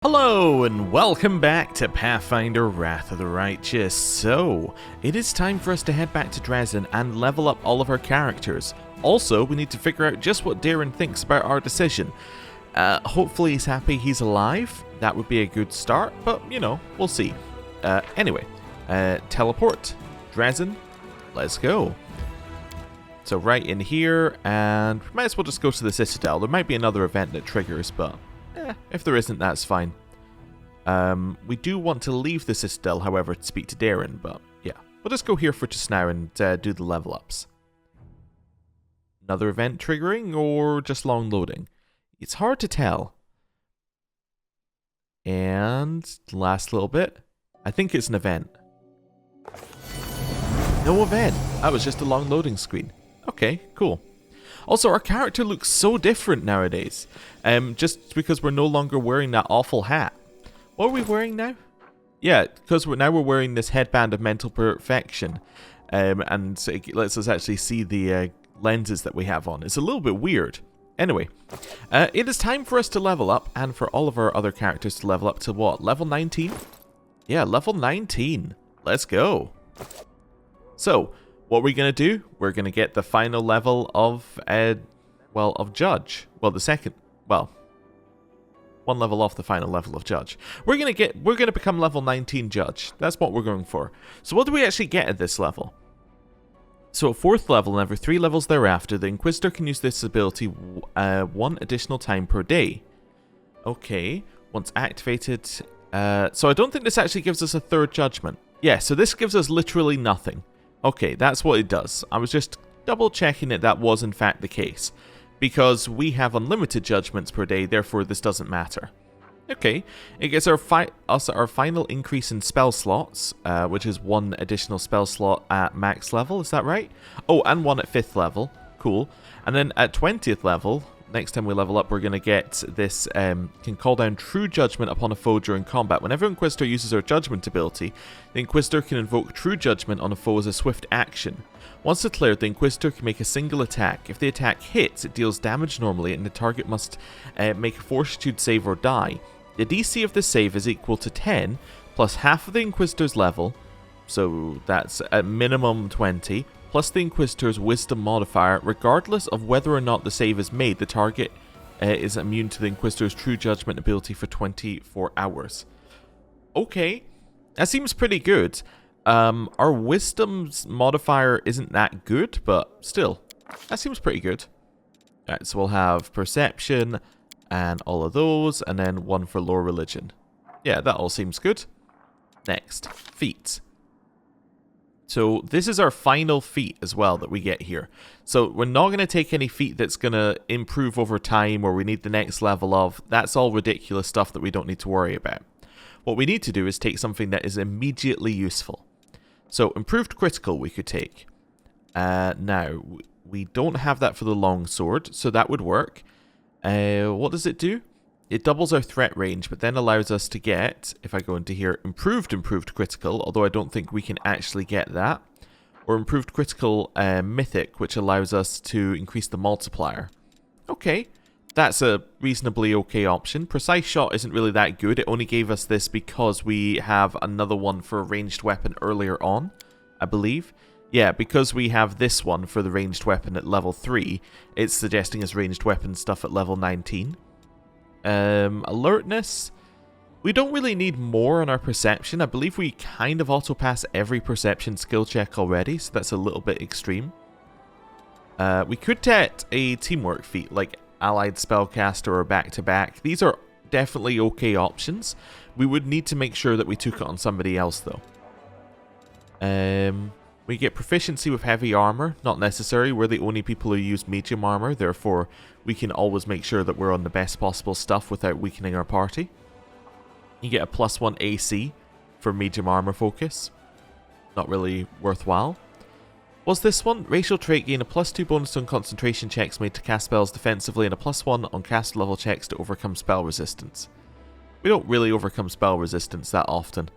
Hello and welcome back to Pathfinder Wrath of the Righteous. So, it is time for us to head back to Drezen and level up all of our characters. Also, we need to figure out just what Darren thinks about our decision. Hopefully he's happy he's alive. That would be a good start, but you know, we'll see. Anyway, teleport. Drezen, let's go. So right in here, and we might as well just go to the Citadel. There might be another event that triggers, but if there isn't, that's fine. We do want to leave the Citadel, however, to speak to Darren, but yeah. We'll just go here for just now and do the level ups. Another event triggering, or just long loading? It's hard to tell. And last little bit. I think it's an event. No event. That was just a long loading screen. Okay, cool. Also, our character looks so different nowadays. Just because we're no longer wearing that awful hat. What are we wearing now? Yeah, because now we're wearing this headband of mental perfection. And so it lets us actually see the lenses that we have on. It's a little bit weird. Anyway, it is time for us to level up, and for all of our other characters to level up to what? Level 19? Yeah, level 19. Let's go. So, what we're going to do, we're going to get the final level of, of Judge. Well, one level off the final level of Judge. We're going to become level 19 Judge. That's what we're going for. So what do we actually get at this level? So at 4th level and every 3 levels thereafter, the Inquisitor can use this ability 1 additional time per day. Okay, once activated. So I don't think this actually gives us a 3rd judgment. Yeah, so this gives us literally nothing. Okay, that's what it does. I was just double checking that was in fact the case. Because we have unlimited judgments per day, therefore this doesn't matter. Okay, it gets our final increase in spell slots, which is 1 additional spell slot at max level, is that right? Oh, and 1 at 5th level. Cool. And then at 20th level, next time we level up, we're going to get this, can call down True Judgment upon a foe during combat. Whenever Inquisitor uses her Judgment ability, the Inquisitor can invoke True Judgment on a foe as a swift action. Once declared, the Inquisitor can make a single attack. If the attack hits, it deals damage normally, and the target must make a Fortitude save or die. The DC of the save is equal to 10, plus half of the Inquisitor's level, so that's at minimum 20, plus the Inquisitor's Wisdom modifier. Regardless of whether or not the save is made, the target is immune to the Inquisitor's True Judgment ability for 24 hours. Okay, that seems pretty good. Our Wisdom's modifier isn't that good, but still, that seems pretty good. Alright, so we'll have Perception and all of those, and then 1 for Lore Religion. Yeah, that all seems good. Next, feats. So this is our final feat as well that we get here. So we're not going to take any feat that's going to improve over time or we need the next level of. That's all ridiculous stuff that we don't need to worry about. What we need to do is take something that is immediately useful. So improved critical we could take. Now, we don't have that for the longsword, so that would work. What does it do? It doubles our threat range, but then allows us to get, if I go into here, improved critical, although I don't think we can actually get that. Or improved critical mythic, which allows us to increase the multiplier. Okay, that's a reasonably okay option. Precise shot isn't really that good. It only gave us this because we have another one for a ranged weapon earlier on, I believe. Yeah, because we have this one for the ranged weapon at level 3, it's suggesting us ranged weapon stuff at level 19. Alertness. We don't really need more on our perception. I believe we kind of auto-pass every perception skill check already, so that's a little bit extreme. We could get a teamwork feat, like allied spellcaster or back-to-back. These are definitely okay options. We would need to make sure that we took it on somebody else, though. We get proficiency with heavy armor. Not necessary. We're the only people who use medium armor, therefore we can always make sure that we're on the best possible stuff without weakening our party. You get a +1 AC for medium armor focus. Not really worthwhile. Was this one? Racial trait gain a +2 bonus on concentration checks made to cast spells defensively and a +1 on cast level checks to overcome spell resistance. We don't really overcome spell resistance that often.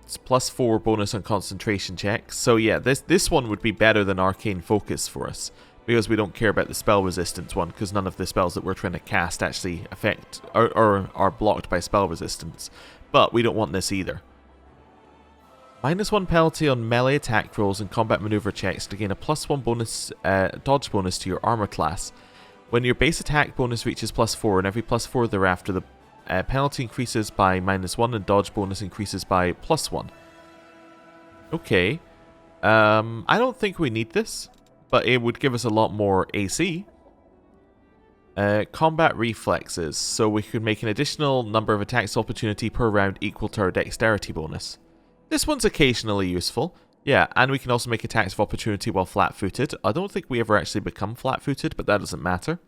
It's +4 bonus on concentration checks. So yeah, this one would be better than Arcane Focus for us. because we don't care about the spell resistance one, because none of the spells that we're trying to cast actually affect or are blocked by spell resistance. But we don't want this either. -1 penalty on melee attack rolls and combat maneuver checks to gain a +1 bonus dodge bonus to your armor class. When your base attack bonus reaches +4 and every +4 thereafter, the penalty increases by -1 and dodge bonus increases by +1. Okay. I don't think we need this, but it would give us a lot more AC. Combat reflexes, so we could make an additional number of attacks opportunity per round equal to our dexterity bonus. This one's occasionally useful. Yeah, and we can also make attacks of opportunity while flat-footed. I don't think we ever actually become flat-footed, but that doesn't matter.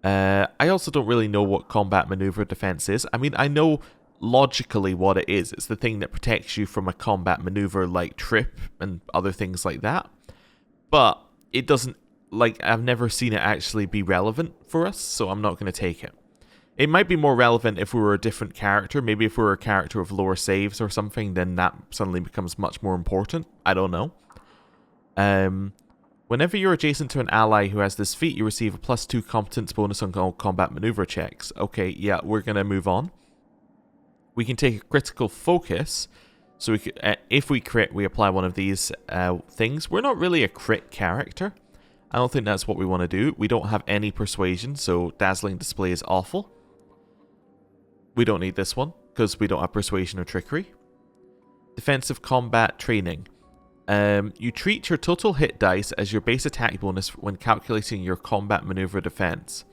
I also don't really know what combat maneuver defense is. I mean, I know logically what it is. It's the thing that protects you from a combat maneuver like trip and other things like that. But it doesn't, like, I've never seen it actually be relevant for us, so I'm not going to take it. It might be more relevant if we were a different character. Maybe if we were a character of lower saves or something, then that suddenly becomes much more important. I don't know. Whenever you're adjacent to an ally who has this feat, you receive a +2 competence bonus on all combat maneuver checks. Okay, yeah, we're going to move on. We can take a critical focus. So we could, if we crit, we apply one of these things. We're not really a crit character. I don't think that's what we want to do. We don't have any persuasion, so dazzling display is awful. We don't need this one, because we don't have persuasion or trickery. Defensive combat training. You treat your total hit dice as your base attack bonus when calculating your combat maneuver defense.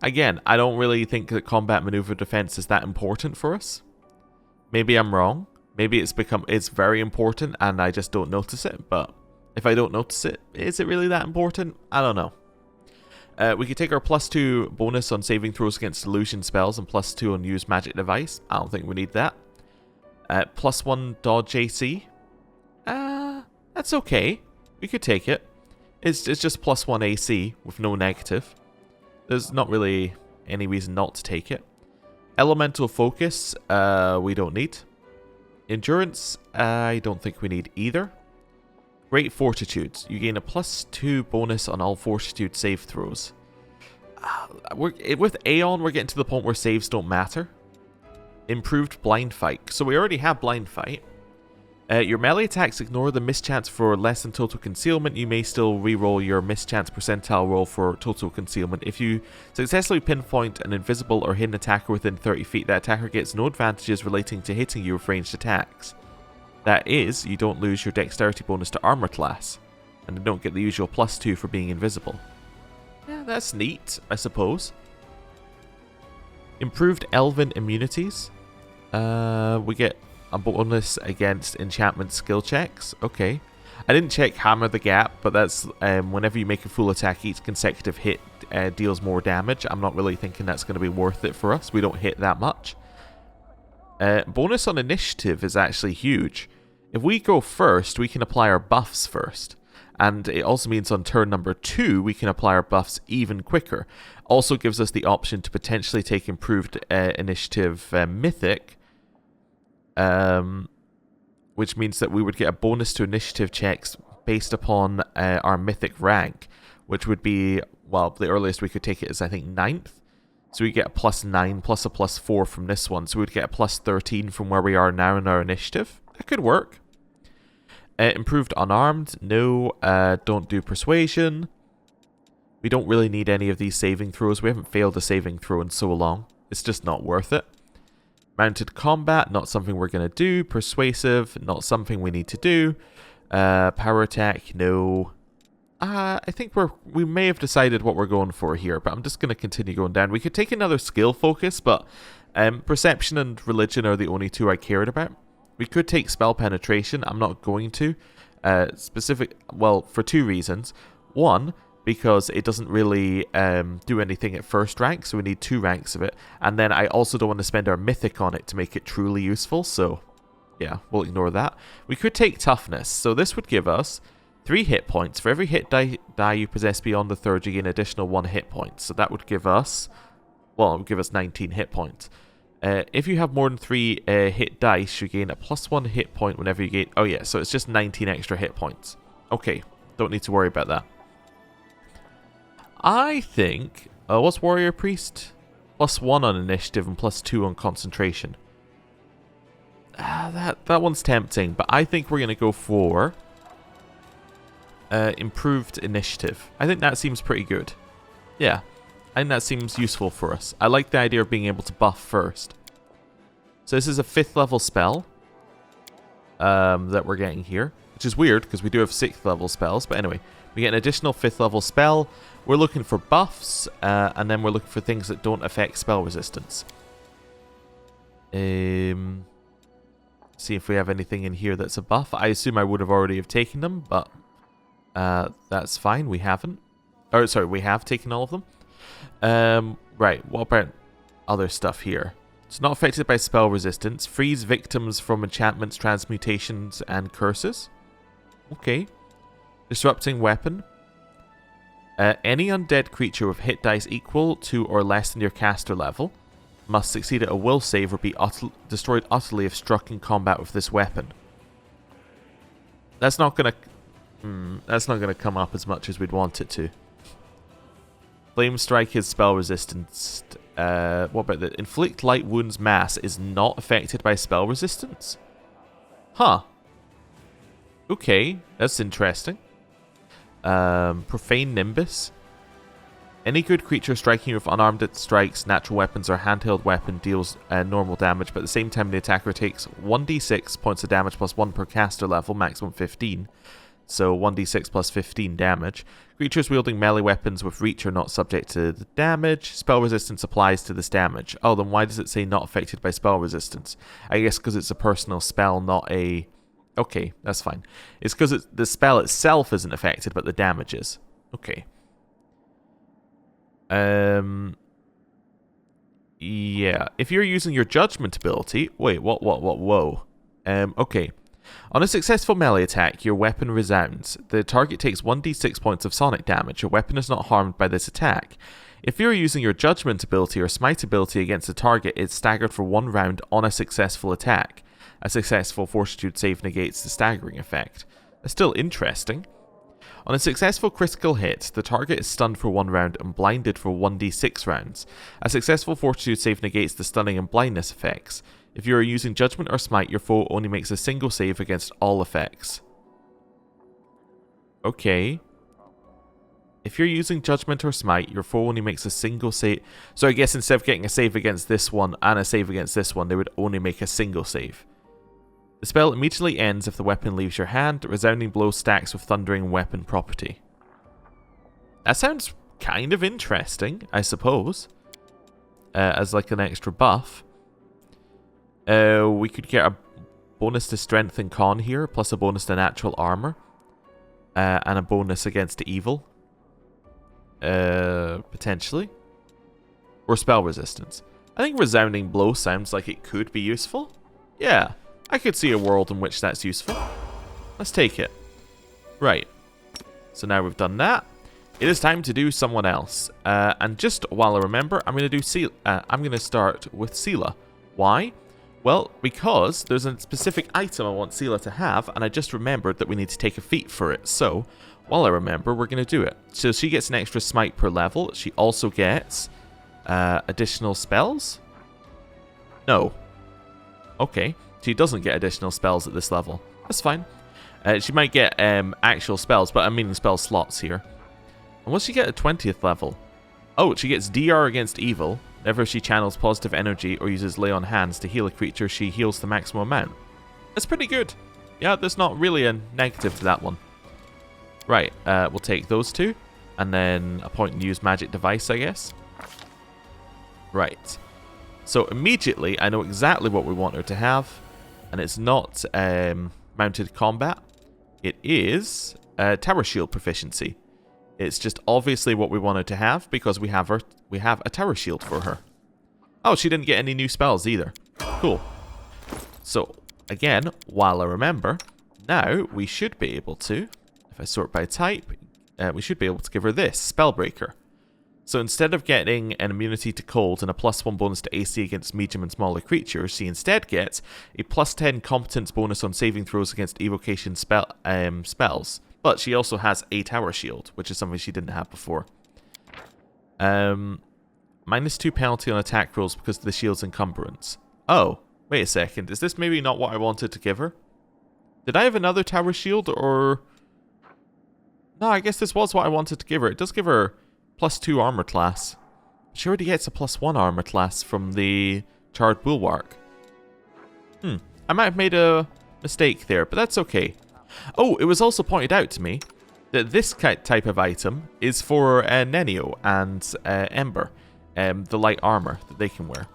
Again, I don't really think that combat maneuver defense is that important for us. Maybe I'm wrong. Maybe it's very important and I just don't notice it, but if I don't notice it, is it really that important? I don't know. We could take our +2 bonus on saving throws against illusion spells and +2 on use magic device. I don't think we need that. +1 dodge AC. That's okay. We could take it. It's just +1 AC with no negative. There's not really any reason not to take it. Elemental focus, we don't need. Endurance, I don't think we need either. Great Fortitude. You gain a +2 bonus on all Fortitude save throws. With Aeon, we're getting to the point where saves don't matter. Improved Blind Fight. So we already have Blind Fight. Your melee attacks ignore the mischance for less than total concealment. You may still reroll your mischance percentile roll for total concealment. If you successfully pinpoint an invisible or hidden attacker within 30 feet, that attacker gets no advantages relating to hitting you with ranged attacks. That is, you don't lose your dexterity bonus to armor class, and you don't get the usual +2 for being invisible. Yeah, that's neat, I suppose. Improved Elven Immunities. We get a bonus against enchantment skill checks. Okay. I didn't check Hammer the Gap, but that's whenever you make a full attack, each consecutive hit deals more damage. I'm not really thinking that's going to be worth it for us. We don't hit that much. Bonus on initiative is actually huge. If we go first, we can apply our buffs first. And it also means on turn number 2, we can apply our buffs even quicker. Also gives us the option to potentially take improved initiative mythic. Which means that we would get a bonus to initiative checks based upon our mythic rank. Which would be, well, the earliest we could take it is, I think, 9th. So we get a +9 plus a +4 from this one. So we'd get a +13 from where we are now in our initiative. That could work. Improved Unarmed. No. Don't do Persuasion. We don't really need any of these saving throws. We haven't failed a saving throw in so long. It's just not worth it. Mounted Combat. Not something we're going to do. Persuasive. Not something we need to do. Power Attack. No. I think we may have decided what we're going for here, but I'm just going to continue going down. We could take another skill focus, but Perception and Religion are the only two I cared about. We could take Spell Penetration. I'm not going to. Well, for 2 reasons. One, because it doesn't really do anything at first rank, so we need 2 ranks of it. And then I also don't want to spend our Mythic on it to make it truly useful, so yeah, we'll ignore that. We could take Toughness. So this would give us 3 hit points. For every hit die you possess beyond the 3rd, you gain additional 1 hit point. So that would give us, well, it would give us 19 hit points. If you have more than 3 hit dice, you gain a +1 hit point whenever you gain... Oh yeah, so it's just 19 extra hit points. Okay, don't need to worry about that. I think... what's Warrior Priest? +1 on initiative and +2 on concentration. That one's tempting, but I think we're going to go for improved initiative. I think that seems pretty good. Yeah, I think that seems useful for us. I like the idea of being able to buff first. So this is a 5th level spell that we're getting here, which is weird because we do have 6th level spells. But anyway, we get an additional 5th level spell. We're looking for buffs, and then we're looking for things that don't affect spell resistance. See if we have anything in here that's a buff. I assume I would have already have taken them, but that's fine. We haven't. Or sorry, we have taken all of them. Right, what about other stuff here? It's not affected by spell resistance. Frees victims from enchantments, transmutations, and curses. Okay. Disrupting weapon. Any undead creature with hit dice equal to or less than your caster level must succeed at a will save or be destroyed utterly if struck in combat with this weapon. That's not gonna come up as much as we'd want it to. Flame Strike is spell resistance. What about the inflict light wounds mass is not affected by spell resistance? Huh. Okay, that's interesting. Profane Nimbus. Any good creature striking with unarmed strikes, natural weapons, or handheld weapon deals normal damage, but at the same time the attacker takes 1d6 points of damage plus 1 per caster level, maximum 15. So 1d6 plus 15 damage. Creatures wielding melee weapons with reach are not subject to the damage. Spell resistance applies to this damage. Oh, then why does it say not affected by spell resistance? I guess because it's a personal spell, not a... Okay, that's fine. It's because the spell itself isn't affected, but the damage is. Okay. Yeah. If you're using your judgment ability... Wait, whoa. Okay. On a successful melee attack, your weapon resounds. The target takes 1d6 points of sonic damage. Your weapon is not harmed by this attack. If you're using your judgment ability or smite ability against the target, it's staggered for 1 round on a successful attack. A successful fortitude save negates the staggering effect. That's still interesting. On a successful critical hit, the target is stunned for 1 round and blinded for 1d6 rounds. A successful fortitude save negates the stunning and blindness effects. If you are using Judgment or Smite, your foe only makes a single save against all effects. Okay. If you're using Judgment or Smite, your foe only makes a single save. So I guess instead of getting a save against this one and a save against this one, they would only make a single save. The spell immediately ends if the weapon leaves your hand. Resounding Blow stacks with Thundering Weapon property. That sounds kind of interesting, I suppose. As like an extra buff. We could get a bonus to strength and con here, plus a bonus to natural armor. And a bonus against evil. Potentially. Or spell resistance. I think Resounding Blow sounds like it could be useful. Yeah, I could see a world in which that's useful. Let's take it. Right. So now we've done that. It is time to do someone else. And just while I remember, I'm going to start with Seela. Why? Well, because there's a specific item I want Seela to have, and I just remembered that we need to take a feat for it. So, while I remember, we're going to do it. So she gets an extra smite per level. She also gets additional spells? No. Okay. She doesn't get additional spells at this level. That's fine. She might get actual spells, but I'm meaning spell slots here. And what's she get at 20th level? Oh, she gets DR against evil. Whenever she channels positive energy or uses lay on hands to heal a creature, she heals the maximum amount. That's pretty good. Yeah, there's not really a negative to that one. Right, we'll take those two. And then a point and use magic device, I guess. Right. So immediately, I know exactly what we want her to have. And it's not mounted combat. It is tower shield proficiency. It's just obviously what we wanted to have because we have a tower shield for her. Oh, she didn't get any new spells either. Cool. So, again, while I remember, now we should be able to, if I sort by type, we should be able to give her this, Spellbreaker. So instead of getting an immunity to cold and a +1 bonus to AC against medium and smaller creatures, she instead gets a +10 competence bonus on saving throws against evocation spells. But she also has a tower shield, which is something she didn't have before. -2 penalty on attack rolls because of the shield's encumbrance. Oh, wait a second. Is this maybe not what I wanted to give her? Did I have another tower shield, or... No, I guess this was what I wanted to give her. It does give her +2 armor class. She already gets a +1 armor class from the Charred Bulwark. I might have made a mistake there, but that's okay. Oh, it was also pointed out to me that this type of item is for Nenio and Ember, the light armor that they can wear.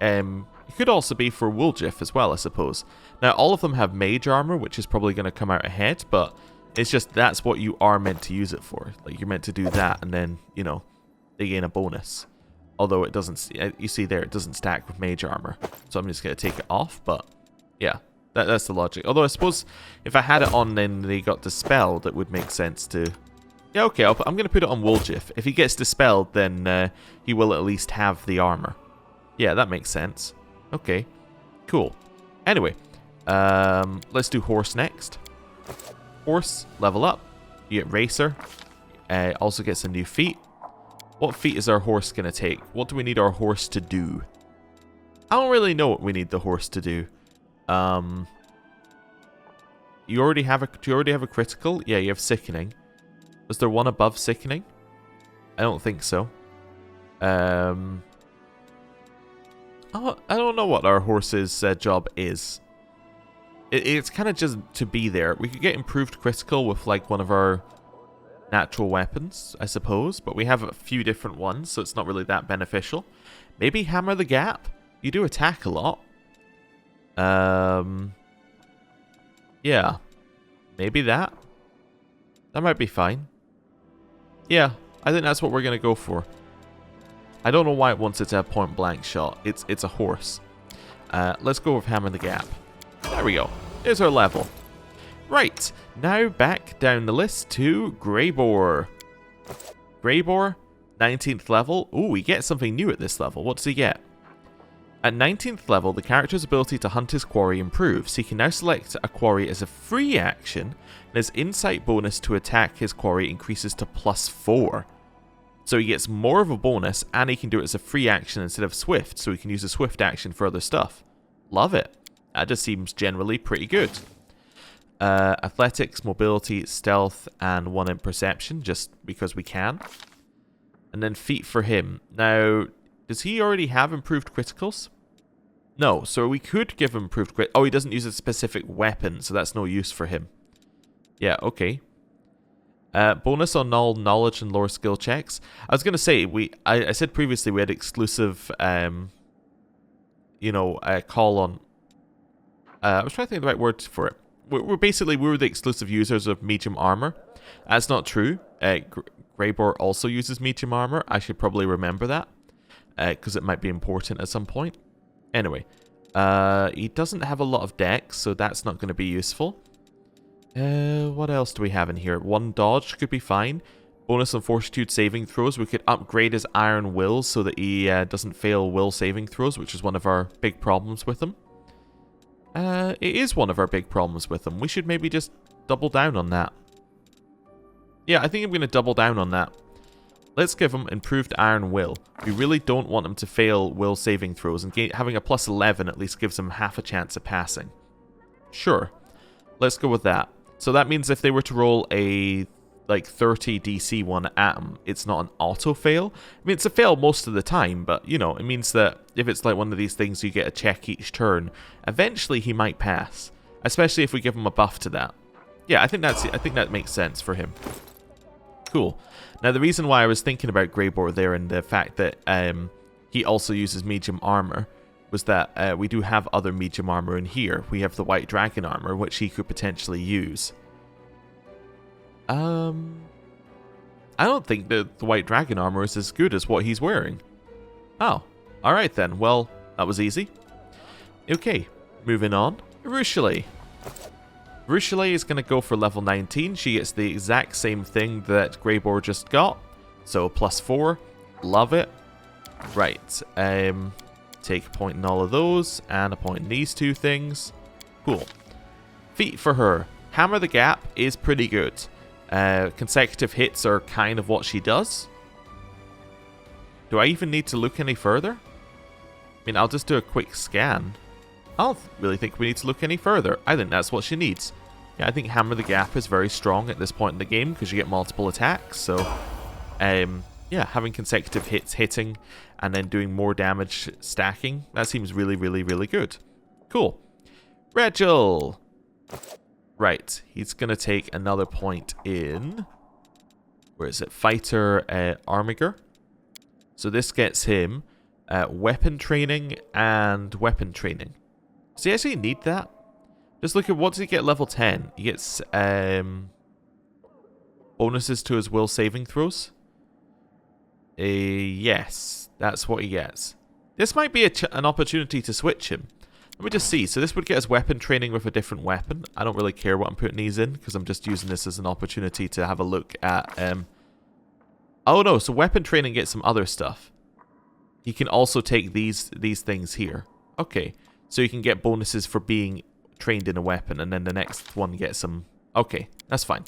It could also be for Woljif as well, I suppose. Now, all of them have mage armor, which is probably going to come out ahead, but it's just that's what you are meant to use it for. Like, you're meant to do that, and then, you know, they gain a bonus. Although it doesn't, you see there, it doesn't stack with mage armor. So I'm just going to take it off, but yeah, that's the logic. Although I suppose if I had it on then they got dispelled, it would make sense to... Yeah, okay, I'm going to put it on Woljif. If he gets dispelled, then he will at least have the armor. Yeah, that makes sense. Okay, cool. Anyway, let's do Horse next. Horse, level up. You get Racer. Also gets a new feat. What feat is our horse going to take? What do we need our horse to do? I don't really know what we need the horse to do. Do you already have a critical? Yeah, you have Sickening. Was there one above Sickening? I don't think so. I don't know what our horse's job is. It's kind of just to be there. We could get improved critical with like one of our natural weapons, I suppose, but we have a few different ones, so it's not really that beneficial. Maybe Hammer the Gap? You do attack a lot. Yeah. Maybe that. That might be fine. Yeah, I think that's what we're going to go for. I don't know why it wants it to have point blank shot. It's a horse. Let's go with Hammer the Gap. There we go. There's our level. Right, now back down the list to Greybore. Greybore, 19th level. Ooh, we get something new at this level. What does he get? At 19th level, the character's ability to hunt his quarry improves. He can now select a quarry as a free action, and his insight bonus to attack his quarry increases to +4. So he gets more of a bonus, and he can do it as a free action instead of swift, so he can use a swift action for other stuff. Love it. That just seems generally pretty good. Athletics, mobility, stealth, and 1 in perception, just because we can. And then feat for him. Now, does he already have improved criticals? No, so we could give him improved crit. Oh, he doesn't use a specific weapon, so that's no use for him. Yeah, okay. Bonus on all knowledge and lore skill checks. I was going to say, I said previously we had exclusive, call on... I was trying to think of the right word for it. We were the exclusive users of medium armor. That's not true. Greybore also uses medium armor. I should probably remember that, because it might be important at some point. Anyway, he doesn't have a lot of dex, so that's not going to be useful. What else do we have in here? 1 dodge could be fine. Bonus on fortitude saving throws. We could upgrade his iron will so that he doesn't fail will saving throws, which is one of our big problems with him. It is one of our big problems with him. We should maybe just double down on that. Yeah, I think I'm going to double down on that. Let's give him improved iron will. We really don't want him to fail will saving throws, and having a +11 at least gives him half a chance of passing. Sure. Let's go with that. So that means if they were to roll a 30 DC one at him, it's not an auto fail. I mean, it's a fail most of the time, but you know, it means that if it's like one of these things you get a check each turn, eventually he might pass, especially if we give him a buff to that. Yeah, I think that makes sense for him. Cool. Now the reason why I was thinking about Greybore there and the fact that he also uses medium armor was that we do have other medium armor in here. We have the white dragon armor, which he could potentially use. I don't think that the white dragon armor is as good as what he's wearing. Oh, alright then. Well, that was easy. Okay, moving on. Rushale. Rushale is going to go for level 19. She gets the exact same thing that Greybore just got. So, +4. Love it. Right. Take a point in all of those, and a point in these two things. Cool. Feat for her. Hammer the Gap is pretty good. Consecutive hits are kind of what she does. Do I even need to look any further? I mean, I'll just do a quick scan. I don't really think we need to look any further. I think that's what she needs. Yeah, I think Hammer the Gap is very strong at this point in the game because you get multiple attacks. So, yeah, having consecutive hits hitting and then doing more damage stacking, that seems really, really, really good. Cool. Regil! Right, he's going to take another point in... Where is it? Fighter Armiger. So this gets him weapon training and weapon training. Does he actually need that? Just look at what does he get level 10? He gets bonuses to his will saving throws. Yes, that's what he gets. This might be an opportunity to switch him. Let me just see. So this would get us weapon training with a different weapon. I don't really care what I'm putting these in because I'm just using this as an opportunity to have a look at... Oh no, so weapon training gets some other stuff. He can also take these things here. Okay, so you can get bonuses for being trained in a weapon, and then the next one gets some... Okay, that's fine.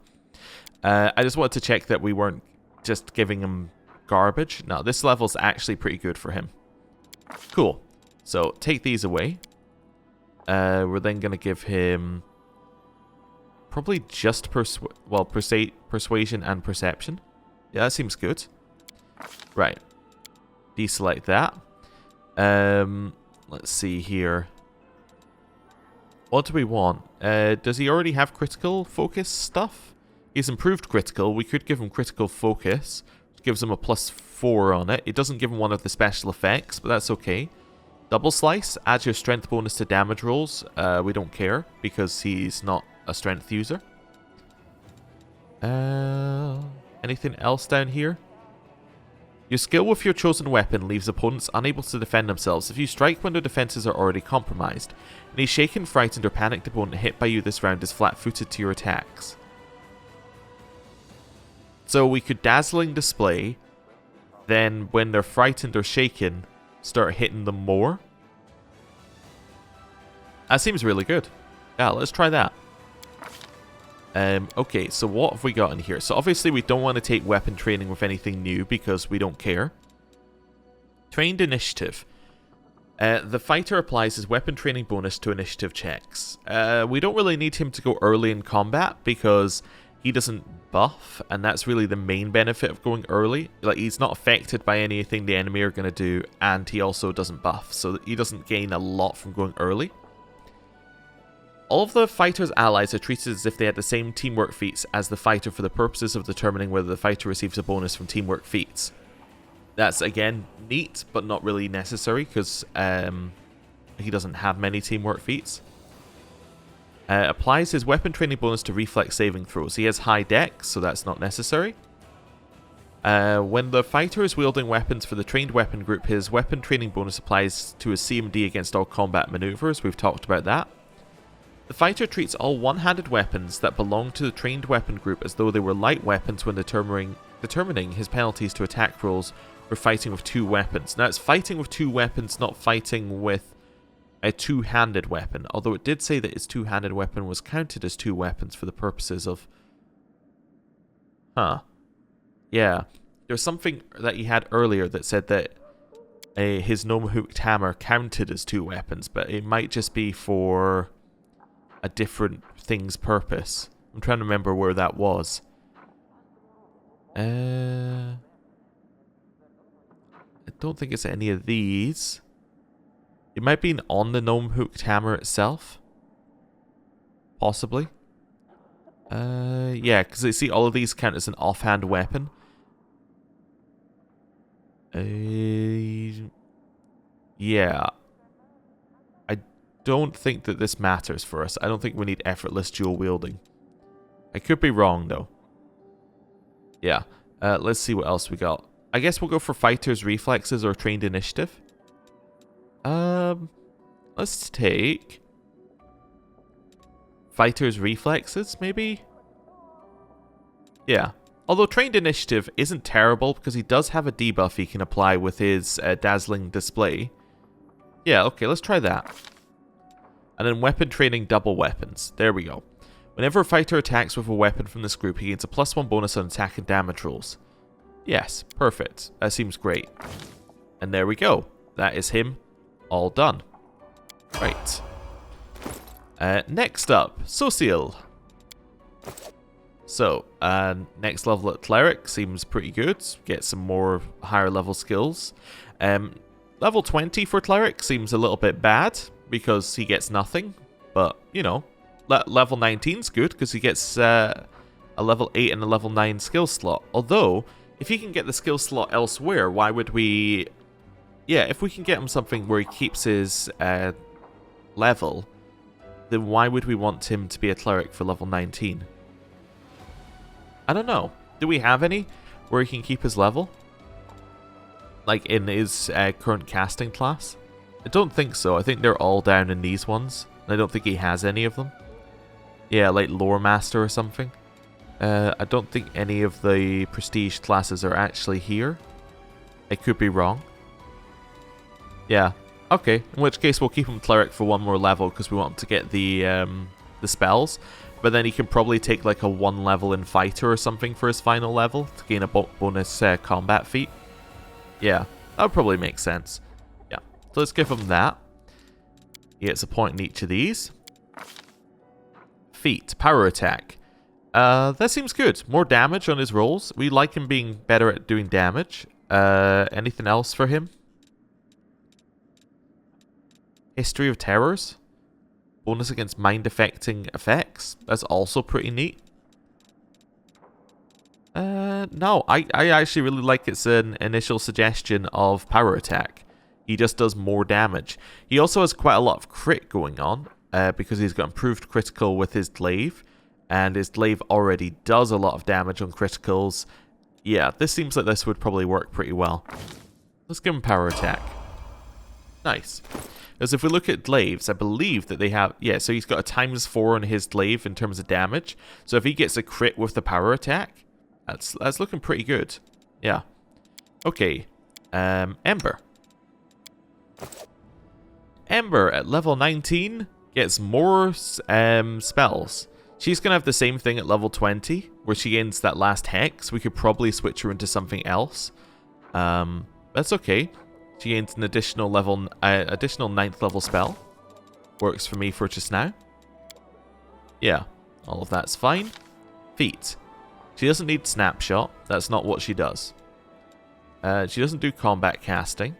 I just wanted to check that we weren't just giving him garbage. No, this level's actually pretty good for him. Cool. So, take these away. We're then going to give him... Probably just persuasion and perception. Yeah, that seems good. Right. Deselect that. Let's see here. What do we want? Does he already have critical focus stuff? He's improved critical. We could give him critical focus. Which gives him a +4 on it. It doesn't give him one of the special effects, but that's okay. Double Slice adds your strength bonus to damage rolls. We don't care because he's not a strength user. Anything else down here? Your skill with your chosen weapon leaves opponents unable to defend themselves if you strike when their defenses are already compromised. Any shaken, frightened, or panicked opponent hit by you this round is flat-footed to your attacks. So we could Dazzling Display, then when they're frightened or shaken, start hitting them more. That seems really good. Yeah, let's try that. Okay, so what have we got in here? So obviously we don't want to take weapon training with anything new because we don't care. Trained Initiative. The fighter applies his weapon training bonus to initiative checks. We don't really need him to go early in combat because he doesn't buff, and that's really the main benefit of going early. Like, he's not affected by anything the enemy are going to do, and he also doesn't buff, so he doesn't gain a lot from going early. All of the fighter's allies are treated as if they had the same teamwork feats as the fighter for the purposes of determining whether the fighter receives a bonus from teamwork feats. That's, again, neat, but not really necessary, because he doesn't have many teamwork feats. Applies his weapon training bonus to reflex saving throws. He has high dex, so that's not necessary. When the fighter is wielding weapons for the trained weapon group, his weapon training bonus applies to his CMD against all combat maneuvers. We've talked about that. The fighter treats all one-handed weapons that belong to the trained weapon group as though they were light weapons when determining his penalties to attack rolls for fighting with two weapons. Now, it's fighting with two weapons, not fighting with a two-handed weapon. Although it did say that his two-handed weapon was counted as two weapons for the purposes of... Huh. Yeah. There's something that he had earlier that said that his gnome-hooked hammer counted as two weapons, but it might just be for a different thing's purpose. I'm trying to remember where that was. I don't think it's any of these. It might be on the gnome-hooked hammer itself. Possibly. Yeah, because I see all of these count as an offhand weapon. Yeah. I don't think that this matters for us. I don't think we need effortless dual wielding. I could be wrong, though. Yeah. Let's see what else we got. I guess we'll go for Fighter's Reflexes or Trained Initiative. Let's take Fighter's Reflexes, maybe? Yeah. Although Trained Initiative isn't terrible because he does have a debuff he can apply with his Dazzling Display. Yeah, okay, let's try that. And then Weapon Training Double Weapons. There we go. Whenever a fighter attacks with a weapon from this group, he gains a +1 bonus on attack and damage rolls. Yes, perfect. That seems great. And there we go. That is him all done. Right. Next up, Social. So, next level at Cleric seems pretty good. Get some more higher level skills. Level 20 for Cleric seems a little bit bad because he gets nothing. But, you know, level 19's good because he gets a level 8 and a level 9 skill slot. Although, if he can get the skill slot elsewhere, why would we... Yeah, if we can get him something where he keeps his level, then why would we want him to be a Cleric for level 19? I don't know. Do we have any where he can keep his level? Like in his current casting class? I don't think so. I think they're all down in these ones. I don't think he has any of them. Yeah, like Lore Master or something. I don't think any of the prestige classes are actually here. I could be wrong. Yeah. Okay. In which case we'll keep him Cleric for one more level because we want him to get the spells. But then he can probably take like a 1 level in Fighter or something for his final level to gain a bonus combat feat. Yeah, that would probably make sense. Yeah. So let's give him that. He gets a point in each of these. Feat. Power attack. That seems good. More damage on his rolls. We like him being better at doing damage. Anything else for him? History of Terrors. Bonus against mind-affecting effects. That's also pretty neat. No, I actually really like its an initial suggestion of power attack. He just does more damage. He also has quite a lot of crit going on, because he's got improved critical with his glaive, and his glaive already does a lot of damage on criticals. Yeah, this seems like this would probably work pretty well. Let's give him power attack. Nice. Because if we look at glaives, I believe that they have... Yeah, so he's got a ×4 on his glaive in terms of damage. So if he gets a crit with the power attack, that's looking pretty good. Yeah. Okay. Ember. Ember at level 19 gets more spells. She's going to have the same thing at level 20, where she gains that last hex. We could probably switch her into something else. That's okay. She gains an additional 9th level spell. Works for me for just now. Yeah, all of that's fine. Feat. She doesn't need Snapshot. That's not what she does. She doesn't do combat casting.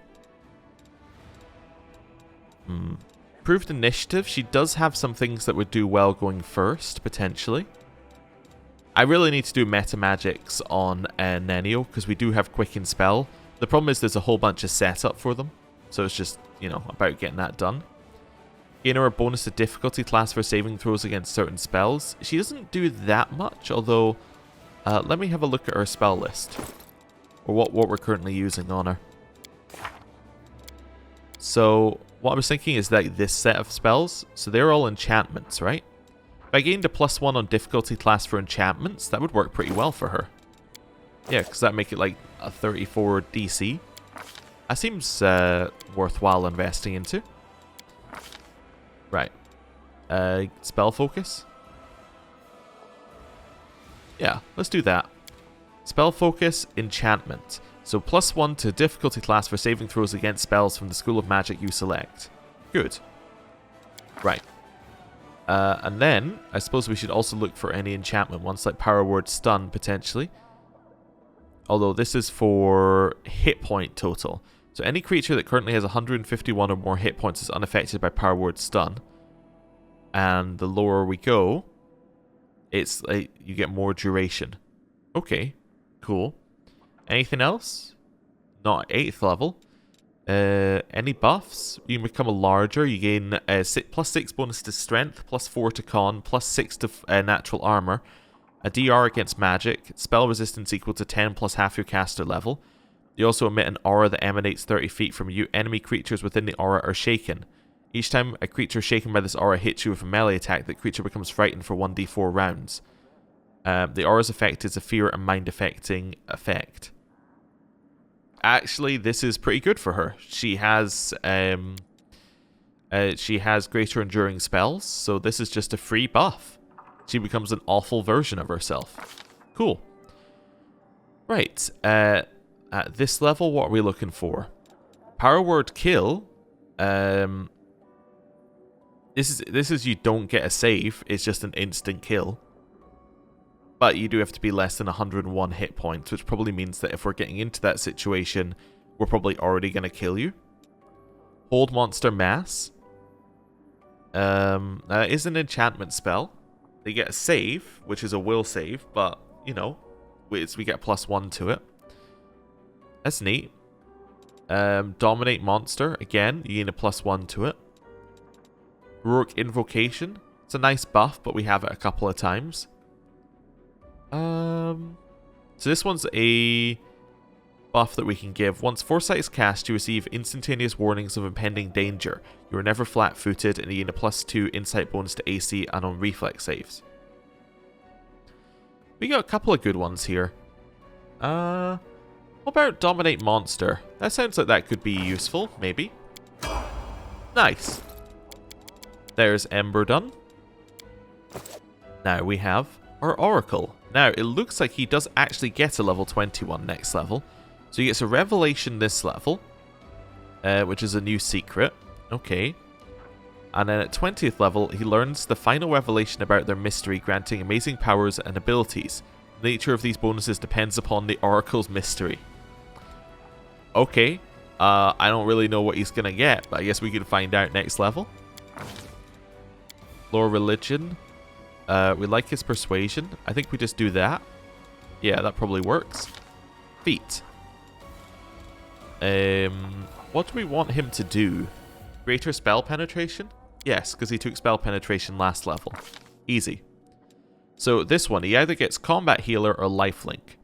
Improved initiative. She does have some things that would do well going first, potentially. I really need to do meta magics on Nenio, because we do have Quicken Spell. The problem is there's a whole bunch of setup for them, so it's just, you know, about getting that done. Gain her a bonus to difficulty class for saving throws against certain spells. She doesn't do that much, although let me have a look at her spell list, or what we're currently using on her. So what I was thinking is that this set of spells, so they're all enchantments, right? If I gained a +1 on difficulty class for enchantments, that would work pretty well for her. Yeah, because that'd make it like a 34 DC. That seems worthwhile investing into. Right. Spell focus. Yeah, let's do that. Spell focus, enchantment. So +1 to difficulty class for saving throws against spells from the School of Magic you select. Good. Right. And then, I suppose we should also look for any enchantment ones, like Power Word Stun, potentially. Although this is for hit point total. So any creature that currently has 151 or more hit points is unaffected by Power Word Stun. And the lower we go, it's like you get more duration. Okay, cool. Anything else? Not at 8th level. Any buffs? You can become a larger. You gain +6 bonus to strength, +4 to con, +6 to natural armor. A DR against magic, spell resistance equal to 10 plus half your caster level. You also emit an aura that emanates 30 feet from you. Enemy creatures within the aura are shaken. Each time a creature shaken by this aura hits you with a melee attack, that creature becomes frightened for 1d4 rounds. The aura's effect is a fear and mind-affecting effect. Actually, this is pretty good for her. She has greater enduring spells, so this is just a free buff. She becomes an awful version of herself. Cool. Right. At this level, what are we looking for? Power word kill. This is you don't get a save. It's just an instant kill. But you do have to be less than 101 hit points, which probably means that if we're getting into that situation, we're probably already going to kill you. Hold monster mass. That is an enchantment spell. They get a save, which is a will save, but, you know, we get +1 to it. That's neat. Dominate monster. Again, you gain a +1 to it. Heroic Invocation. It's a nice buff, but we have it a couple of times. So this one's a buff that we can give. Once Foresight is cast, you receive instantaneous warnings of impending danger. You are never flat-footed, and you gain a +2 insight bonus to AC and on reflex saves. We got a couple of good ones here. What about Dominate Monster? That sounds like that could be useful, maybe. Nice. There's Ember done. Now we have our Oracle. Now, it looks like he does actually get a level 21 next level. So he gets a Revelation this level, which is a new secret. Okay. And then at 20th level, he learns the final revelation about their mystery, granting amazing powers and abilities. The nature of these bonuses depends upon the Oracle's mystery. Okay. I don't really know what he's going to get, but I guess we can find out next level. Lore Religion. We like his Persuasion. I think we just do that. Yeah, that probably works. Feat. What do we want him to do? Greater Spell Penetration? Yes, because he took Spell Penetration last level. Easy. So this one, he either gets Combat Healer or Lifelink.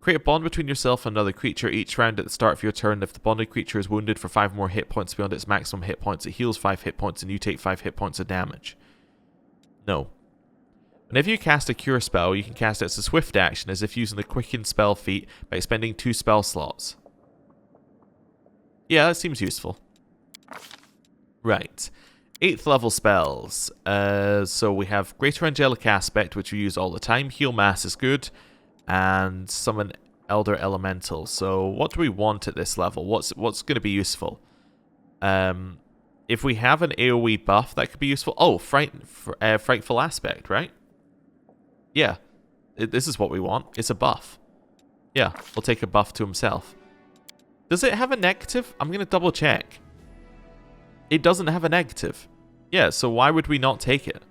Create a bond between yourself and another creature each round at the start of your turn. If the bonded creature is wounded for 5 more hit points beyond its maximum hit points, it heals 5 hit points and you take 5 hit points of damage. No. Whenever you cast a cure spell, you can cast it as a swift action as if using the quicken spell feat by spending 2 spell slots. Yeah, that seems useful. Right. 8th level spells. So we have Greater Angelic Aspect, which we use all the time. Heal Mass is good. And Summon Elder Elemental. So what do we want at this level? What's going to be useful? If we have an AoE buff, that could be useful. Oh, Frightful Aspect, right? Yeah. This is what we want. It's a buff. Yeah, we'll take a buff to himself. Does it have a negative? I'm going to double check. It doesn't have a negative. Yeah, so why would we not take it?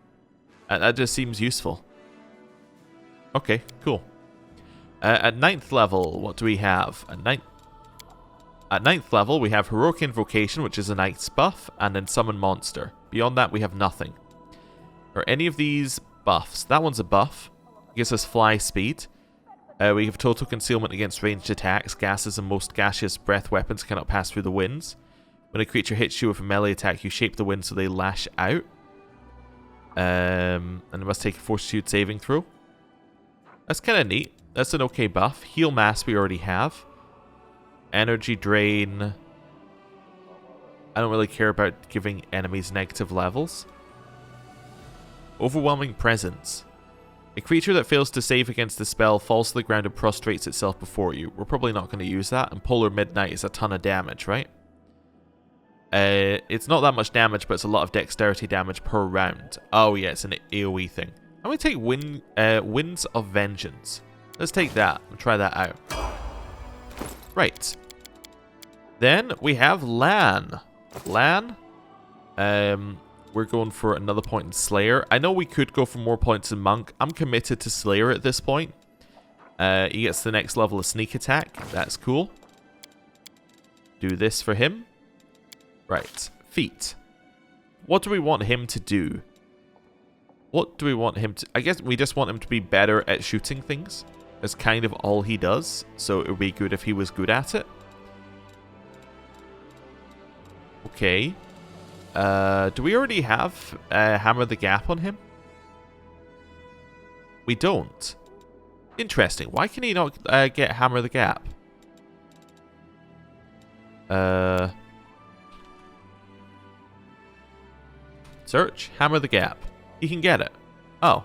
That just seems useful. Okay, cool. At 9th level, what do we have? At 9th level, we have Heroic Invocation, which is a Knight's buff, and then Summon Monster. Beyond that, we have nothing. Are any of these buffs? That one's a buff. It gives us fly speed. We have Total Concealment against ranged attacks. Gases and most gaseous breath weapons cannot pass through the winds. When a creature hits you with a melee attack, you shape the wind so they lash out. And it must take a Fortitude saving throw. That's kind of neat. That's an okay buff. Heal Mass we already have. Energy Drain. I don't really care about giving enemies negative levels. Overwhelming Presence. A creature that fails to save against the spell falls to the ground and prostrates itself before you. We're probably not going to use that. And Polar Midnight is a ton of damage, right? It's not that much damage, but it's a lot of dexterity damage per round. Oh yeah, it's an AoE thing. I'm going to take Winds of Vengeance. Let's take that and try that out. Right. Then we have Lan. Lan. We're going for another point in Slayer. I know we could go for more points in Monk. I'm committed to Slayer at this point. He gets the next level of Sneak Attack. That's cool. Do this for him. Right. Feat. What do we want him to do? What do we want him to... I guess we just want him to be better at shooting things. That's kind of all he does. So it would be good if he was good at it. Okay. Do we already have Hammer the Gap on him? We don't. Interesting. Why can he not get Hammer the Gap? Search. Hammer the Gap. He can get it. Oh.